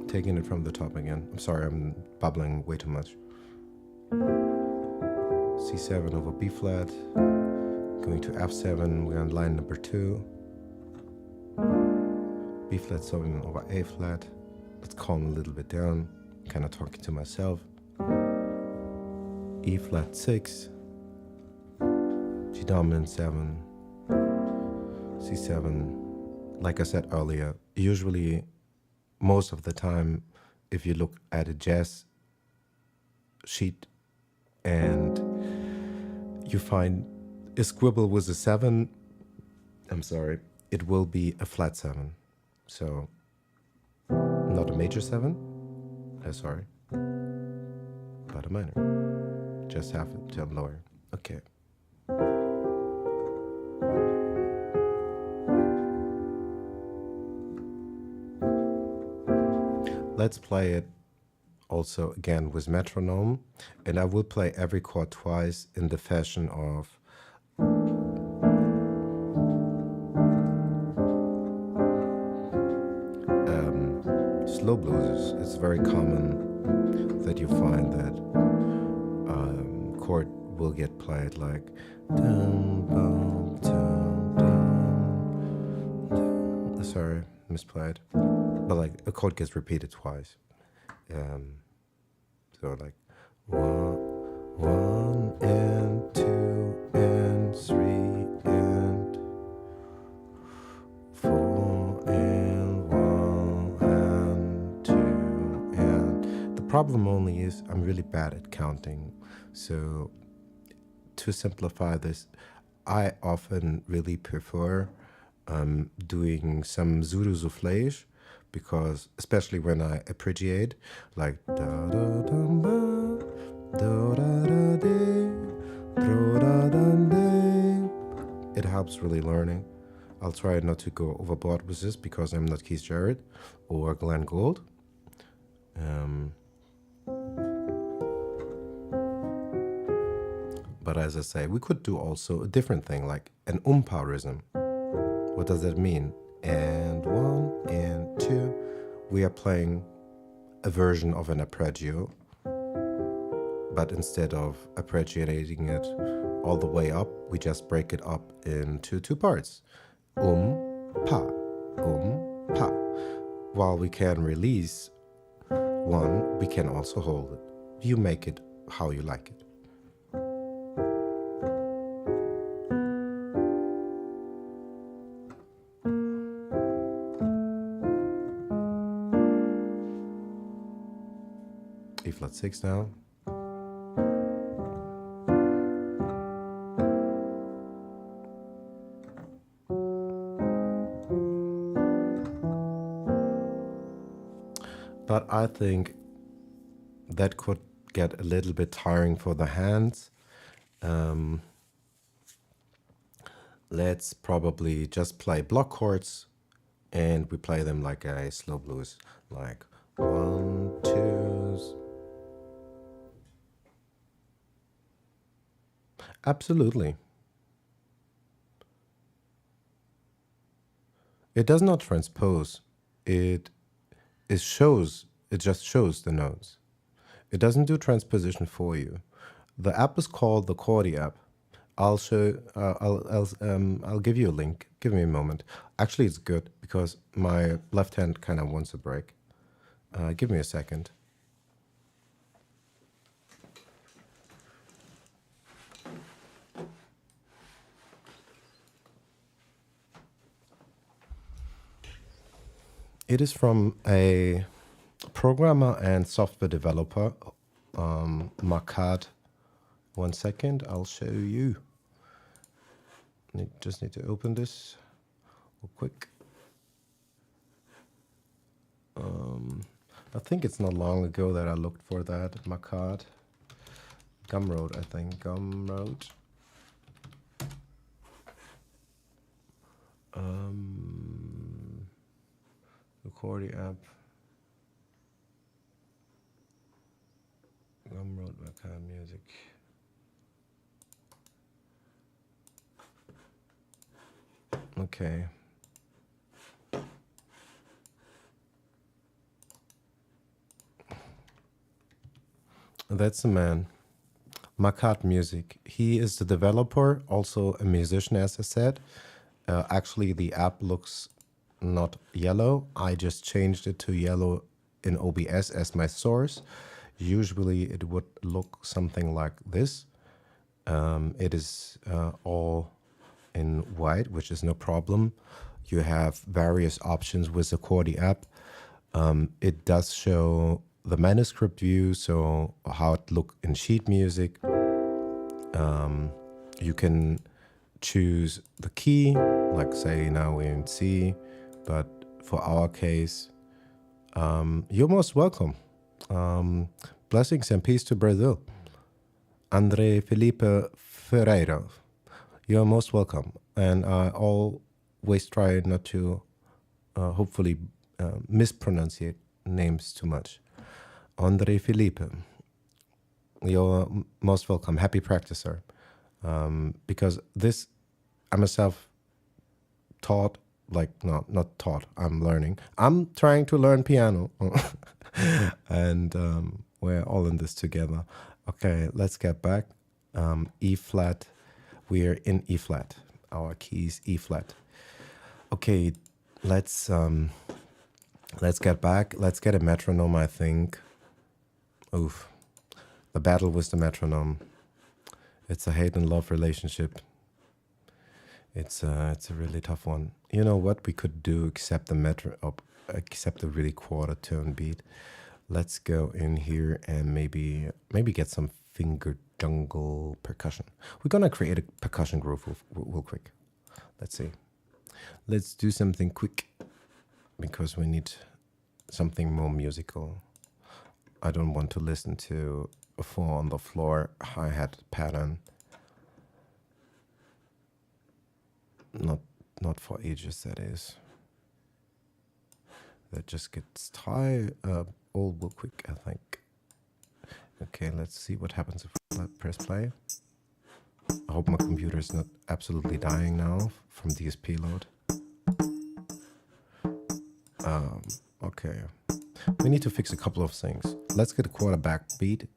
Taking it from the top again. I'm sorry, I'm bubbling way too much. C7 over B flat, going to F7, we're on line number 2. B flat 7 over A flat. Let's calm a little bit down, kind of talking to myself. E flat 6, G dominant 7, C7. Like I said earlier, usually most of the time, if you look at a jazz sheet and you find a squibble with a 7, I'm sorry, it will be a flat 7. So not a major 7, sorry, but a minor. Just have it turn lower. Okay. Let's play it also again with metronome, and I will play every chord twice in the fashion of slow blues. It's very common that you find that chord will get played like dum, bum, dum, dum, dum. Sorry, misplayed. But like a chord gets repeated twice. So like one and 2 and 3 and 4 and 1 and 2 and the problem only is I'm really bad at counting. So to simplify this, I often really prefer doing some pseudo soufflage, because especially when I appreciate, like da da dum ba, da da da de, da da da de, it helps really learning. I'll try not to go overboard with this because I'm not Keith Jarrett or Glenn Gould. But as I say, we could do also a different thing, like an umpa rhythm. What does that mean? And 1 and 2. We are playing a version of an arpeggio, but instead of arpeggiating it all the way up, we just break it up into 2 parts. Pa, pa. While we can release one, we can also hold it. You make it how you like it. E flat 6 now. But I think that could get a little bit tiring for the hands. Let's probably just play block chords, and we play them like a slow blues, like 1, 2. Absolutely. It does not transpose. It just shows the notes. It doesn't do transposition for you. The app is called the Chordy app. I'll give you a link. Give me a moment. Actually, it's good because my left hand kind of wants a break. Give me a second. It is from a programmer and software developer, Markad. 1 second, I'll show you. Just need to open this real quick. I think it's not long ago that I looked for that. Markad. Gumroad, I think. Gumroad. The Chordy app. Gumroad, Markad music. Okay. That's the man. Markad Music. He is the developer, also a musician, as I said. Actually, the app looks not yellow. I just changed it to yellow in OBS as my source. Usually it would look something like this. It is all in white, which is no problem. You have various options with the Cordy app. It does show the manuscript view, so how it look in sheet music. You can choose the key, like say now we're in C, but for our case, you're most welcome. Blessings and peace to Brazil. Andre Felipe Ferreira, you're most welcome. And I always try not to hopefully mispronunciate names too much. Andre Felipe, you're most welcome. Happy practice, sir. Because this, I myself taught, like, no, not taught, I'm learning. I'm trying to learn piano. And we're all in this together. Okay, let's get back. E flat. We're in E flat. Our key is E flat. Okay, let's get back. Let's get a metronome, I think. Oof. The battle with the metronome. It's a hate and love relationship. It's a really tough one. You know what we could do except the really quarter tone beat. Let's go in here and maybe get some finger jungle percussion. We're gonna create a percussion groove real quick. Let's see. Let's do something quick because we need something more musical. I don't want to listen to a 4 on the floor hi-hat pattern. Not for ages, that is. That just gets tired all real quick, I think. Okay, let's see what happens if I press play. I hope my computer is not absolutely dying now from DSP load. Okay. We need to fix a couple of things. Let's get a quarterback beat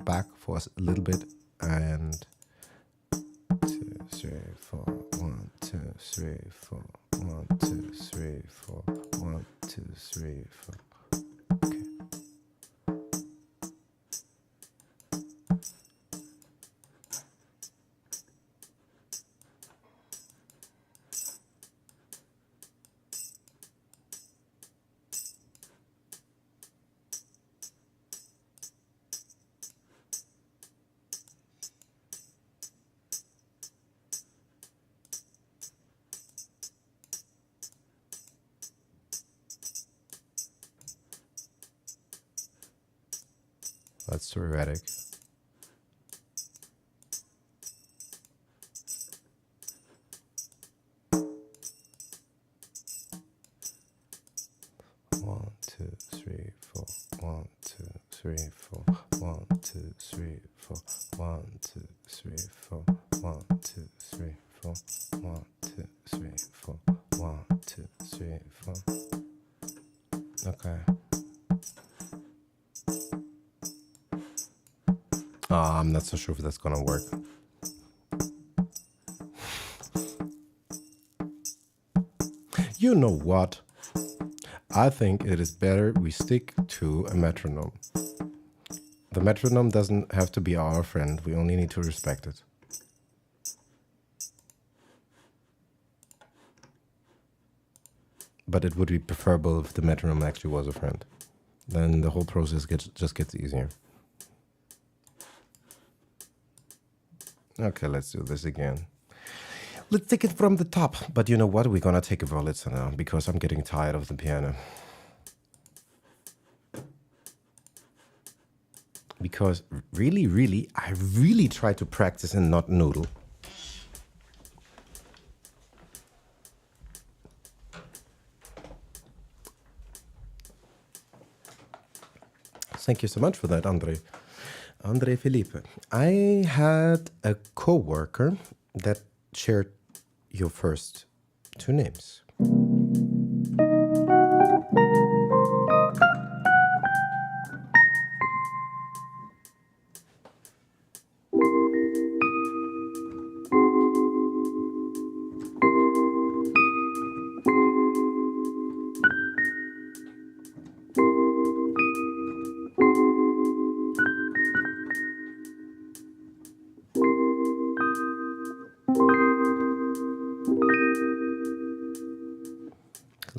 back for us a little bit, and 2, 3, 4, 1, 2, 3, 4, 1, 2, 3, 4, 1, 2, 3, 4. Okay. That's too erratic. One, two, three, four. 1, 2, 3, 4. 1, 2, 3, 4. 1, 2, 3, 4. 1, 2, 3, 4. 1, 2, 3, 4. 1, 2, 3, 4. Okay. I'm not so sure if that's gonna work. You know what? I think it is better we stick to a metronome. The metronome doesn't have to be our friend. We only need to respect it. But it would be preferable if the metronome actually was a friend. Then the whole process just gets easier. Okay, let's do this again. Let's take it from the top. But you know what? We're gonna take a Wurlitzer now because I'm getting tired of the piano. Because really, I really try to practice and not noodle. Thank you so much for that, Andre. Andre Felipe. I had a co-worker that shared your first 2 names.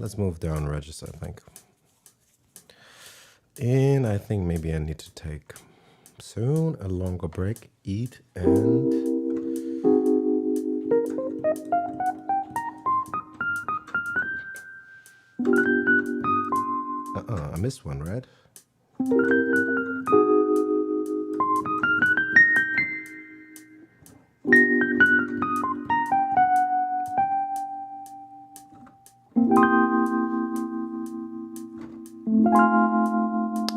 Let's move down register, I think. And I think maybe I need to take soon a longer break, eat, and I missed one, right?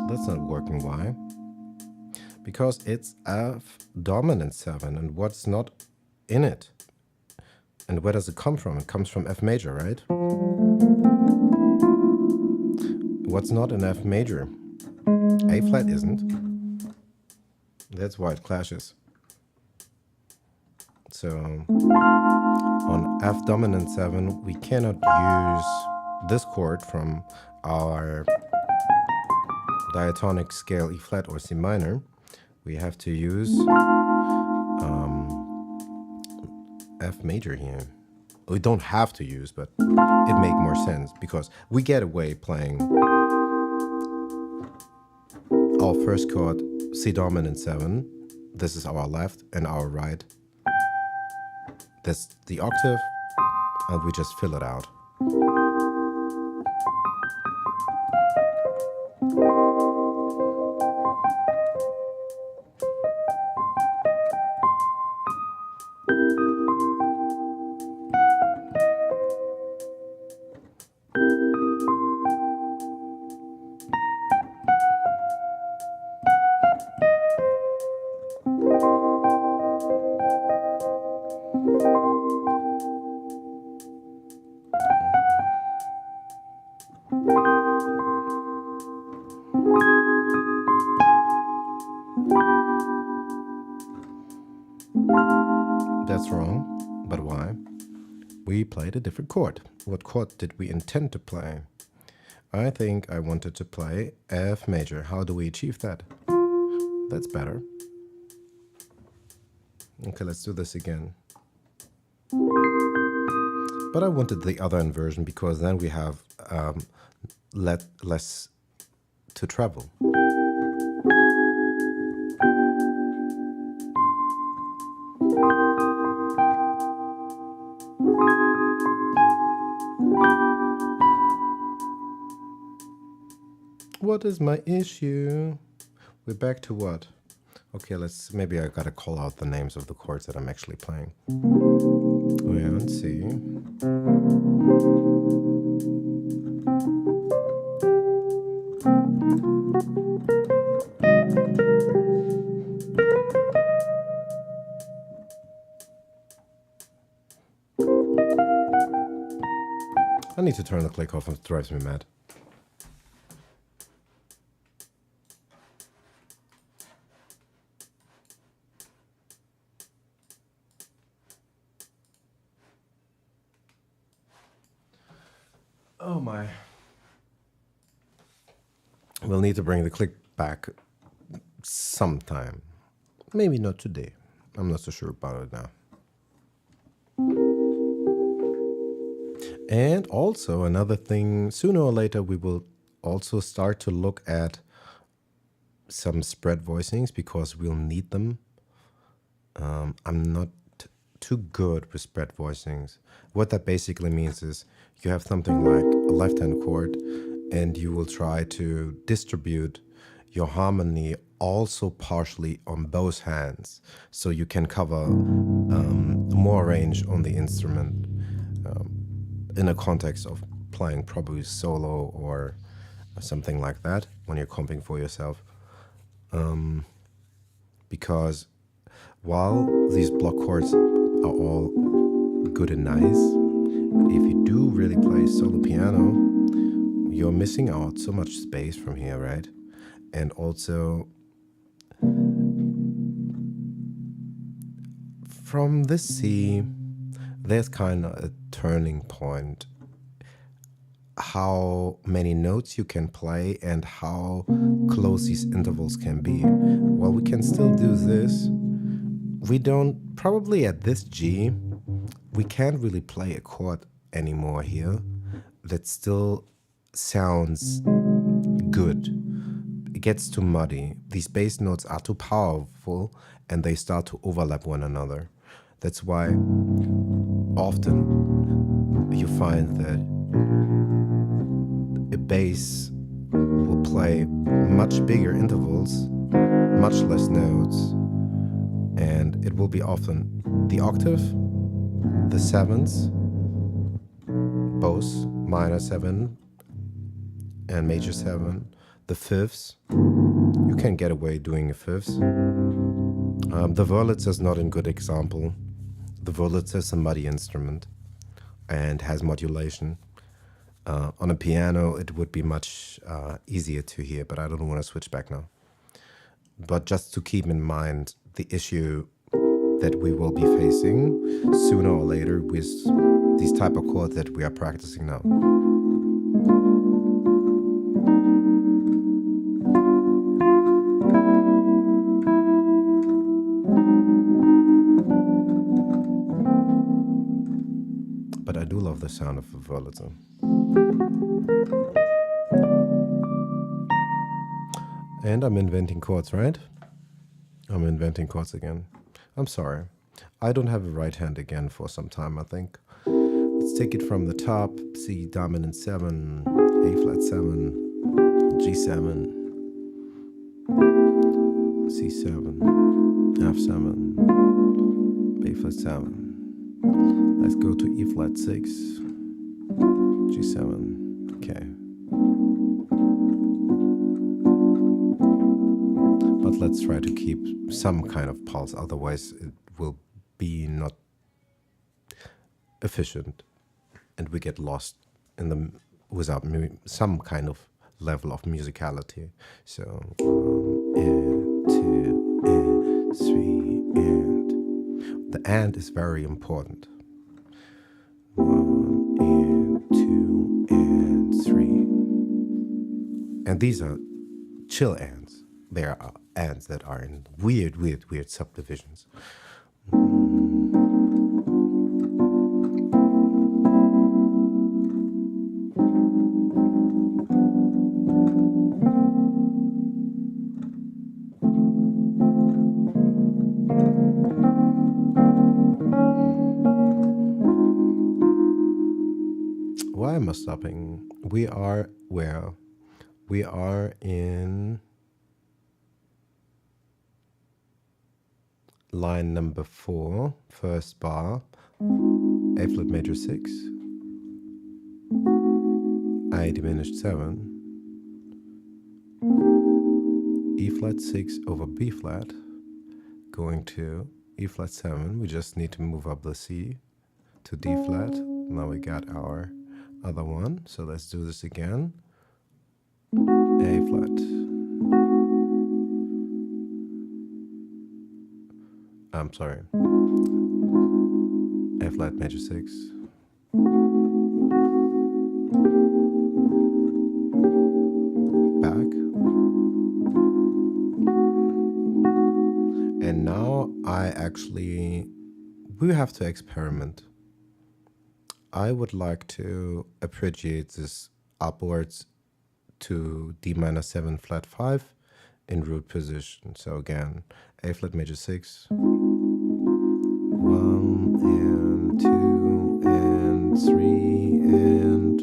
That's not working. Why? Because it's F dominant 7, and what's not in it? And where does it come from? It comes from F major, right? What's not in F major? A flat isn't. That's why it clashes. So on F dominant 7, we cannot use this chord from our diatonic scale E flat or C minor. We have to use F major here. We don't have to use, but it makes more sense because we get away playing our first chord C dominant 7. This is our left and our right. That's the octave, and we just fill it out. That's wrong, but why? We played a different chord. What chord did we intend to play? I think I wanted to play F major. How do we achieve that? That's better. Okay, let's do this again. But I wanted the other inversion because then we have less to travel. What is my issue? We're back to what? Okay, maybe I gotta call out the names of the chords that I'm actually playing. Yeah, let's see. I need to turn the click off, it drives me mad. Oh my. We'll need to bring the click back sometime. Maybe not today. I'm not so sure about it now. And also another thing, sooner or later we will also start to look at some spread voicings because we'll need them. I'm not too good with spread voicings. What that basically means is you have something like a left-hand chord and you will try to distribute your harmony also partially on both hands so you can cover more range on the instrument in a context of playing probably solo or something like that when you're comping for yourself. Because while these block chords are all good and nice, if you do really play solo piano, you're missing out so much space from here, right? And also from this C, there's kind of a turning point. How many notes you can play and how close these intervals can be. Well, we can still do this. We don't, probably at this G, we can't really play a chord anymore here. that still sounds good. It gets too muddy. These bass notes are too powerful and they start to overlap one another. That's why often you find that a bass will play much bigger intervals, much less notes, and it will be often the octave, the sevenths, both minor 7 and major 7, the fifths. You can get away doing a fifths. The Wurlitzer is not a good example. The Wurlitzer is a muddy instrument and has modulation. On a piano, it would be much easier to hear, but I don't want to switch back now. But just to keep in mind the issue that we will be facing sooner or later with these type of chords that we are practicing now. But I do love the sound of the Wurlitzer. And I'm inventing chords, right? I'm inventing chords again. I'm sorry. I don't have a right hand again for some time, I think. Let's take it from the top. C dominant 7, A flat 7, G7, C7, F7, B flat 7. Let's go to E flat 6, G7. Okay. But let's try to keep some kind of pulse, otherwise it will be not efficient and we get lost in the without some kind of level of musicality. So 2 and 3 and the and is very important. 1 and 2 and 3, and these are chill ands. There are ands that are in weird subdivisions. Why am I stopping? We are where? We are in line number 4, first bar, A flat major 6, A diminished 7, E flat 6 over B flat, going to E flat 7. We just need to move up the C to D flat. Now we got our other one, so let's do this again. A flat. I'm sorry. A flat major 6. Back. And now we have to experiment. I would like to appreciate this upwards to D minor 7 flat 5 in root position. So again, A flat major 6, 1 and 2 and 3 and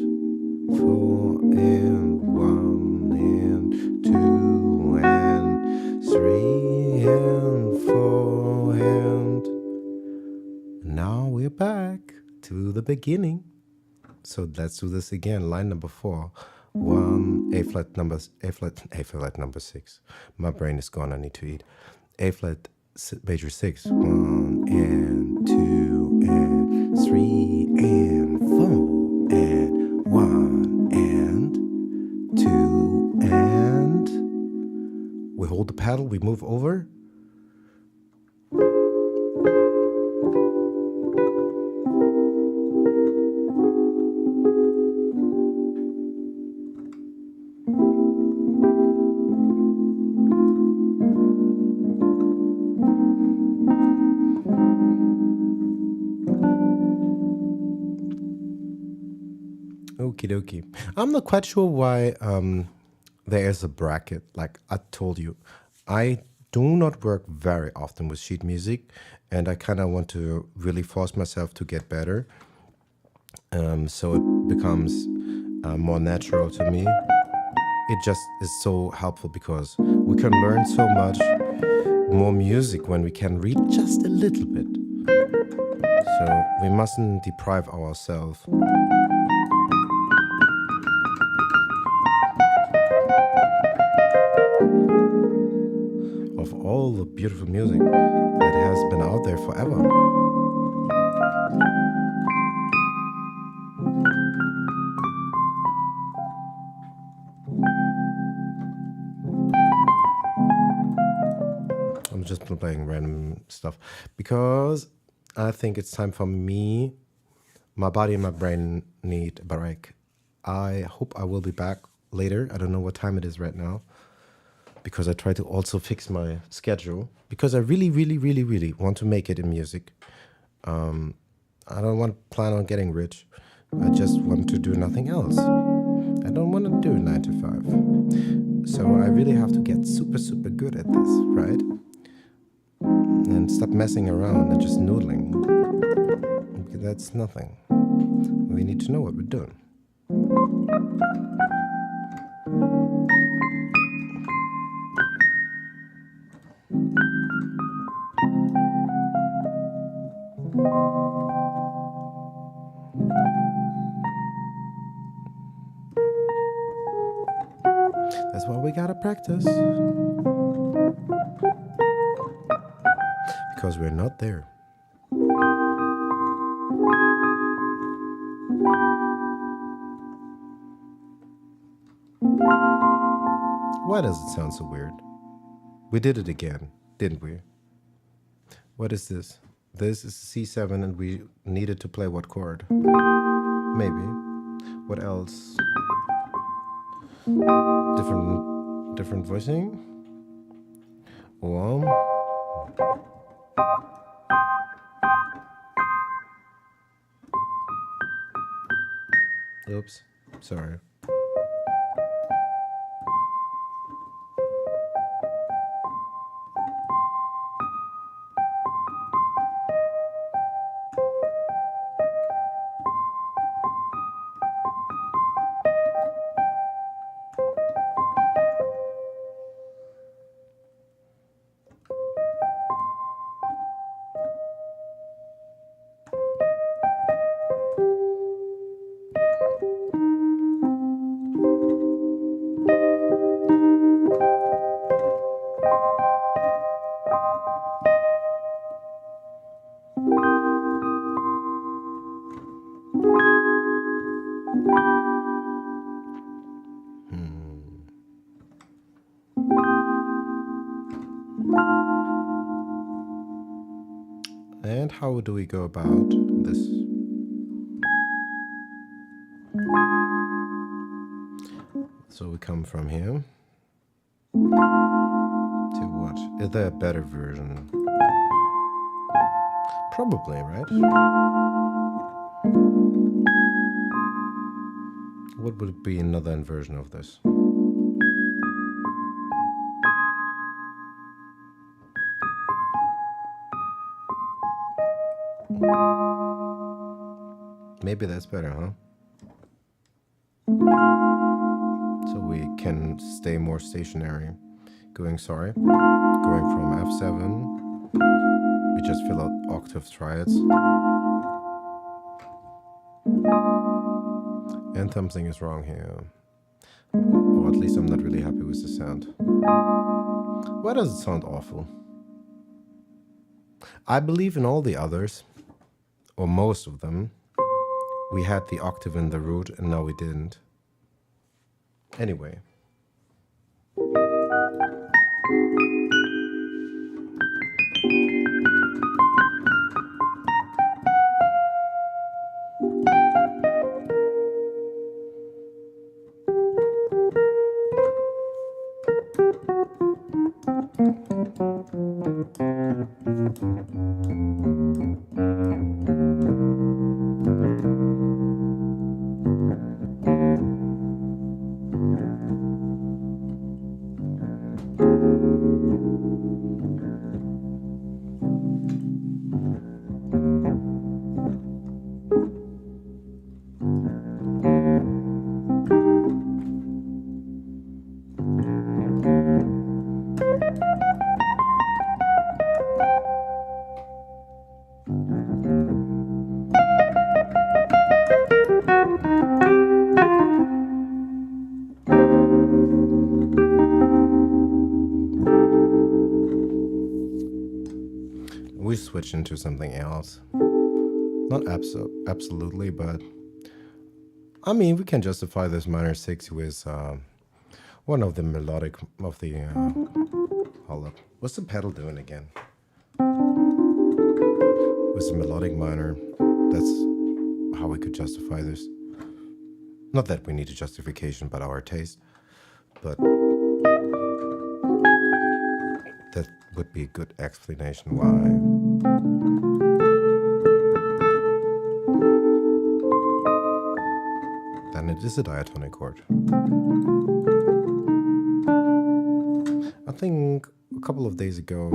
4 and 1 and 2 and 3 and 4 and now we're back to the beginning. So let's do this again. Line number 4. 1 A flat number 6. My brain is gone. I need to eat. A flat major 6. 1 and 2 and 3 and 4 and 1 and 2 and we hold the paddle. We move over. Okie dokie. I'm not quite sure why there is a bracket. Like I told you, I do not work very often with sheet music, and I kind of want to really force myself to get better, so it becomes more natural to me. It just is so helpful because we can learn so much more music when we can read just a little bit. So we mustn't deprive ourselves. Of all the beautiful music that has been out there forever. I'm just playing random stuff because I think it's time for me. My body and my brain need a break. I hope I will be back later. I don't know what time it is right now because I try to also fix my schedule because I really, really, really, really want to make it in music. I don't want to plan on getting rich. I just want to do nothing else. I don't want to do 9 to 5. So I really have to get super, super good at this, right? And stop messing around and just noodling. That's nothing. We need to know what we're doing. That's why we gotta practice. Because we're not there. Why does it sound so weird? We did it again, didn't we? What is this? This is C7 and we needed to play what chord? Maybe. What else? Different voicing? Well, oops, sorry. And how do we go about this? So we come from here to what? Is there a better version? Probably, right? What would be another version of this? Maybe that's better, huh? So we can stay more stationary. Going from F7. We just fill out octave triads. And something is wrong here. Or at least I'm not really happy with the sound. Why does it sound awful? I believe in all the others, or most of them, we had the octave in the root and now we didn't. Anyway. switch into something else. Not absolutely, but I mean, we can justify this minor 6 with one of the melodic of the. Hold up. What's the pedal doing again? With the melodic minor. That's how we could justify this. Not that we need a justification, but our taste. But that would be a good explanation why. Then it is a diatonic chord. I think a couple of days ago,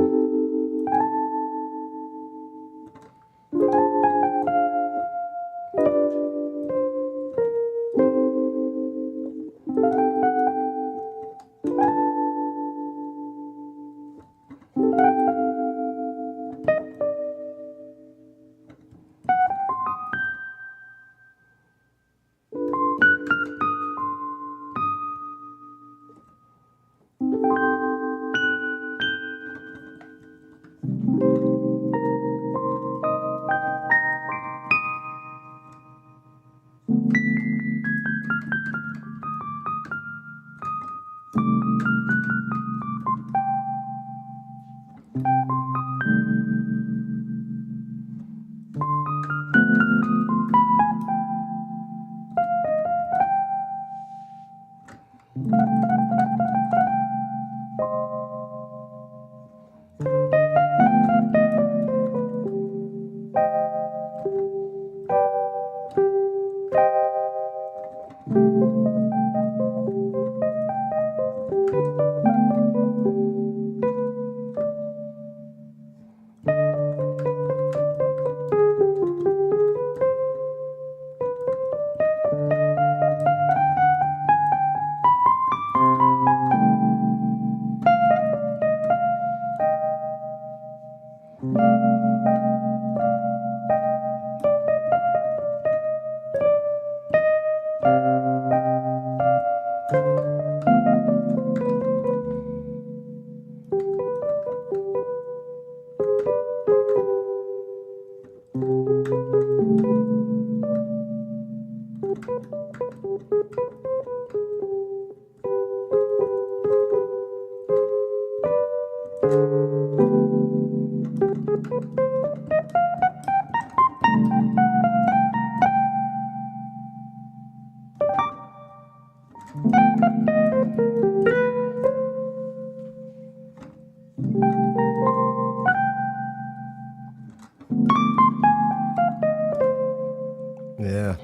yeah,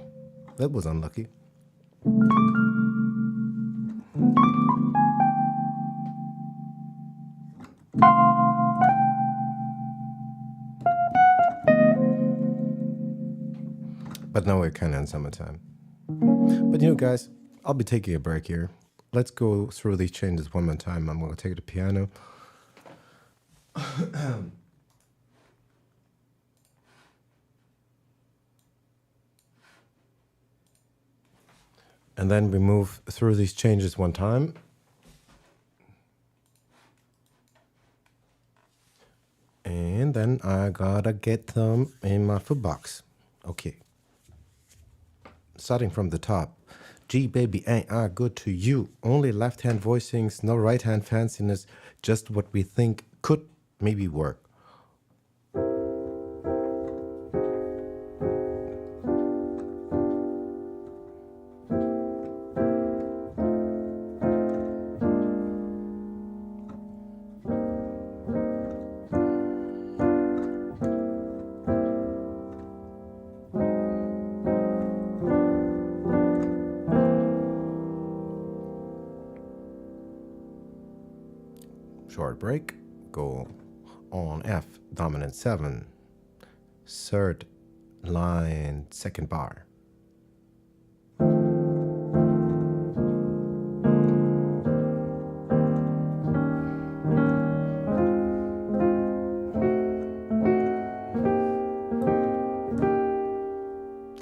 that was unlucky. But now we're kind of in summertime. But you know, guys, I'll be taking a break here. Let's go through these changes one more time. I'm going to take the piano. And then we move through these changes one time. And then I gotta get them in my footbox. Okay. Starting from the top. G baby, ain't I good to you? Only left hand voicings, no right hand fanciness. Just what we think could maybe work. Short break, go on F, dominant 7, third line, second bar.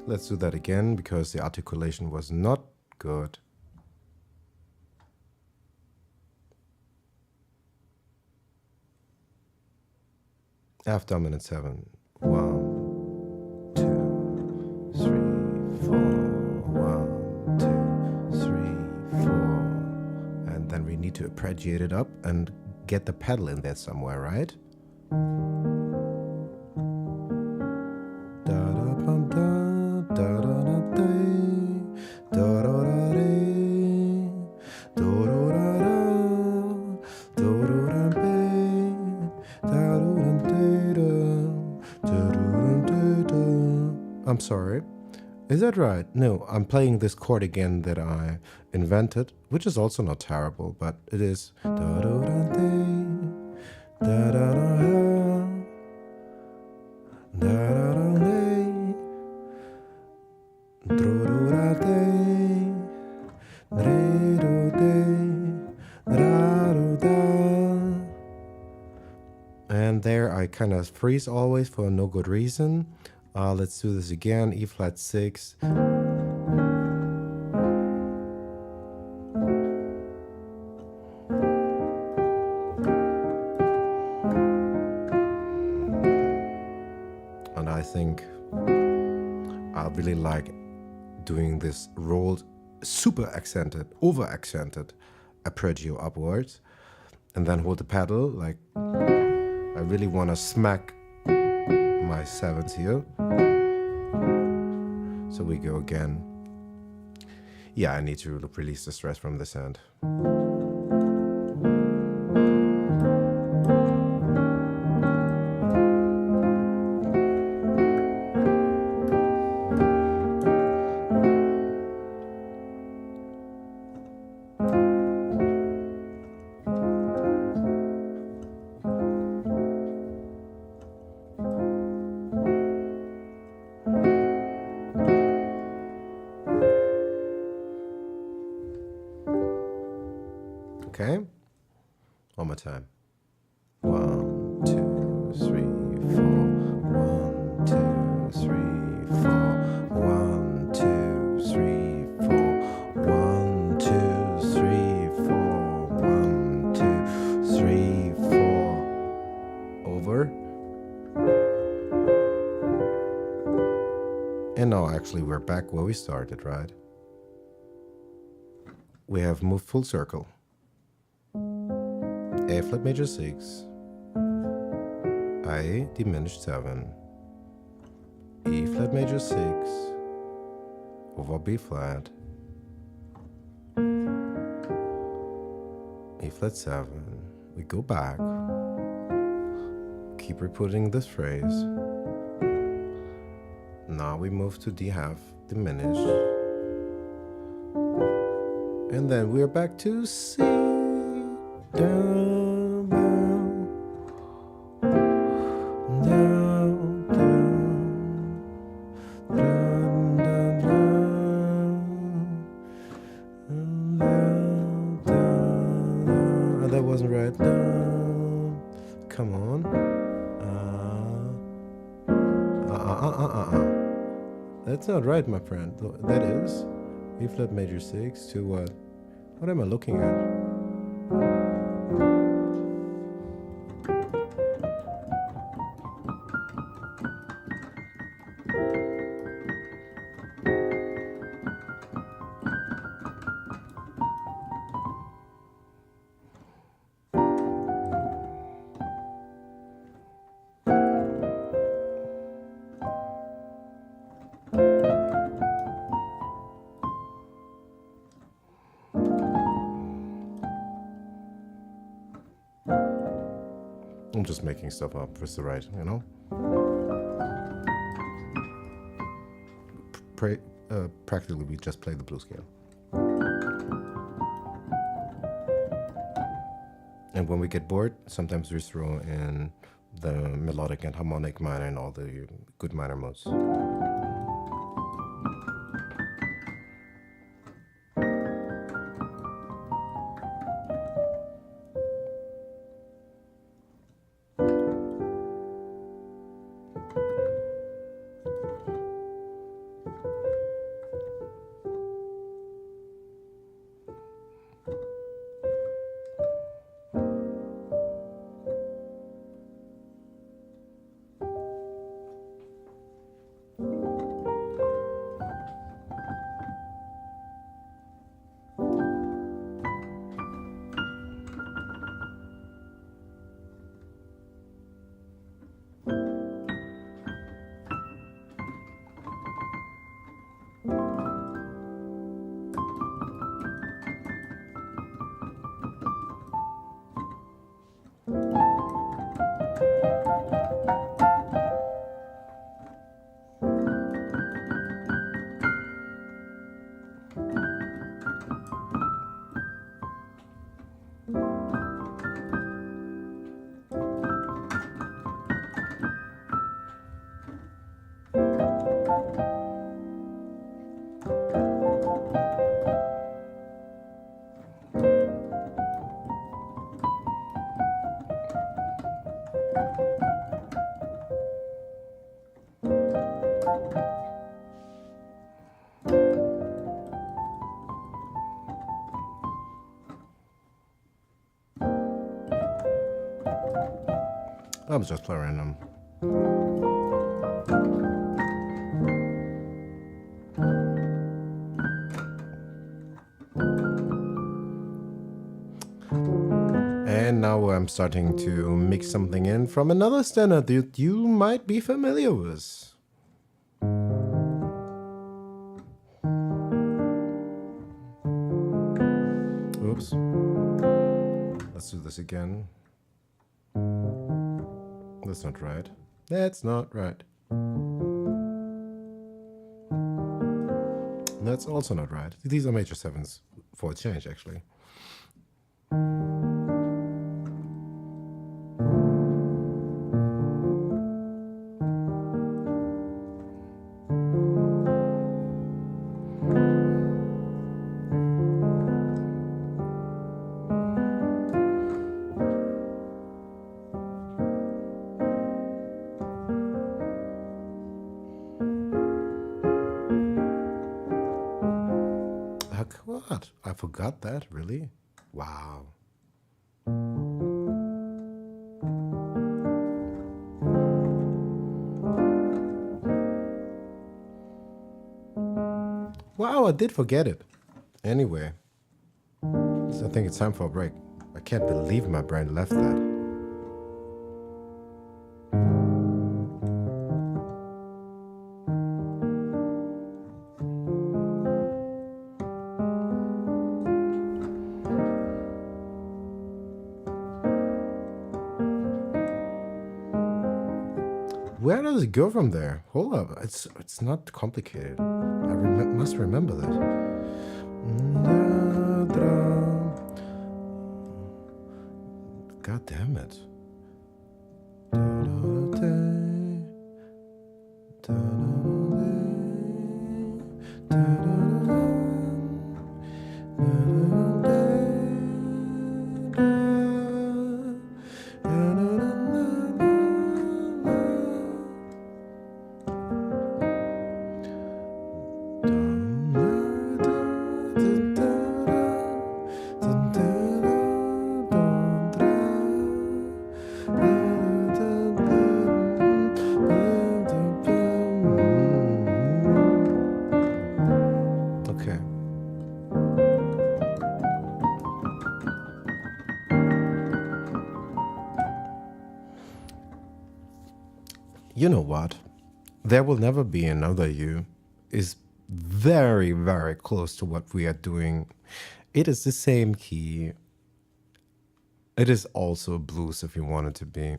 Let's do that again because the articulation was not good. F dominant 7. 1, 2, 3, 4. 1, 2, 3, 4. And then we need to arpeggiate it up and get the pedal in there somewhere, right? I'm sorry. Is that right? No, I'm playing this chord again that I invented, which is also not terrible, but it is. And there I kind of freeze always for no good reason. Let's do this again. E flat 6. And I think I really like doing this rolled, super accented, over accented arpeggio upwards, and then hold the pedal. Like I really want to smack my 7s here. So we go again. Yeah, I need to release the stress from this end. Okay, one more time. 1, 2, 3, 4. 1, 2, 3, 4. 1, 2, 3, 4. 1, 2, 3, 4. 1, 2, 3, 4. Over. And now actually we're back where we started, right? We have moved full circle. A flat major 6, A diminished 7, E flat major 6, over B flat, E flat 7. We go back, keep repeating this phrase. Now we move to D half diminished, and then we're back to C. Down, down, down, down, down, down, down, down. Oh, that wasn't right. Down. Come on. That's not right, my friend. That is E flat major 6 to what? What am I looking at? I'm just making stuff up for the right, you know? Practically, we just play the blues scale. And when we get bored, sometimes we throw in the melodic and harmonic minor and all the good minor modes. I'm just playing random. And now I'm starting to mix something in from another standard that you might be familiar with. Oops. Let's do this again. That's not right. That's not right. That's also not right. These are major sevens for a change, actually. What? I forgot that, really? Wow. Wow, I did forget it. Anyway, so I think it's time for a break. I can't believe my brain left that. Where does it go from there? Hold up, it's not complicated. I must remember that. God damn it. Okay. You know what? There Will Never Be Another You is very, very close to what we are doing. It is the same key. It is also blues if you want it to be.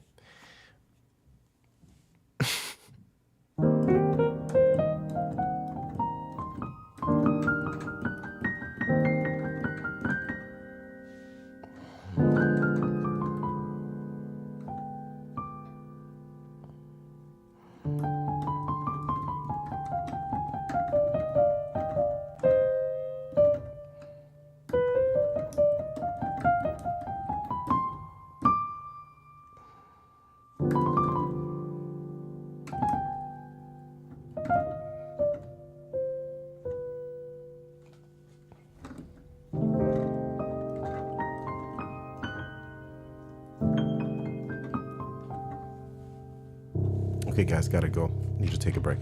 Okay, guys, gotta go. Need to take a break.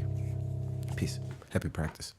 Peace. Happy practice.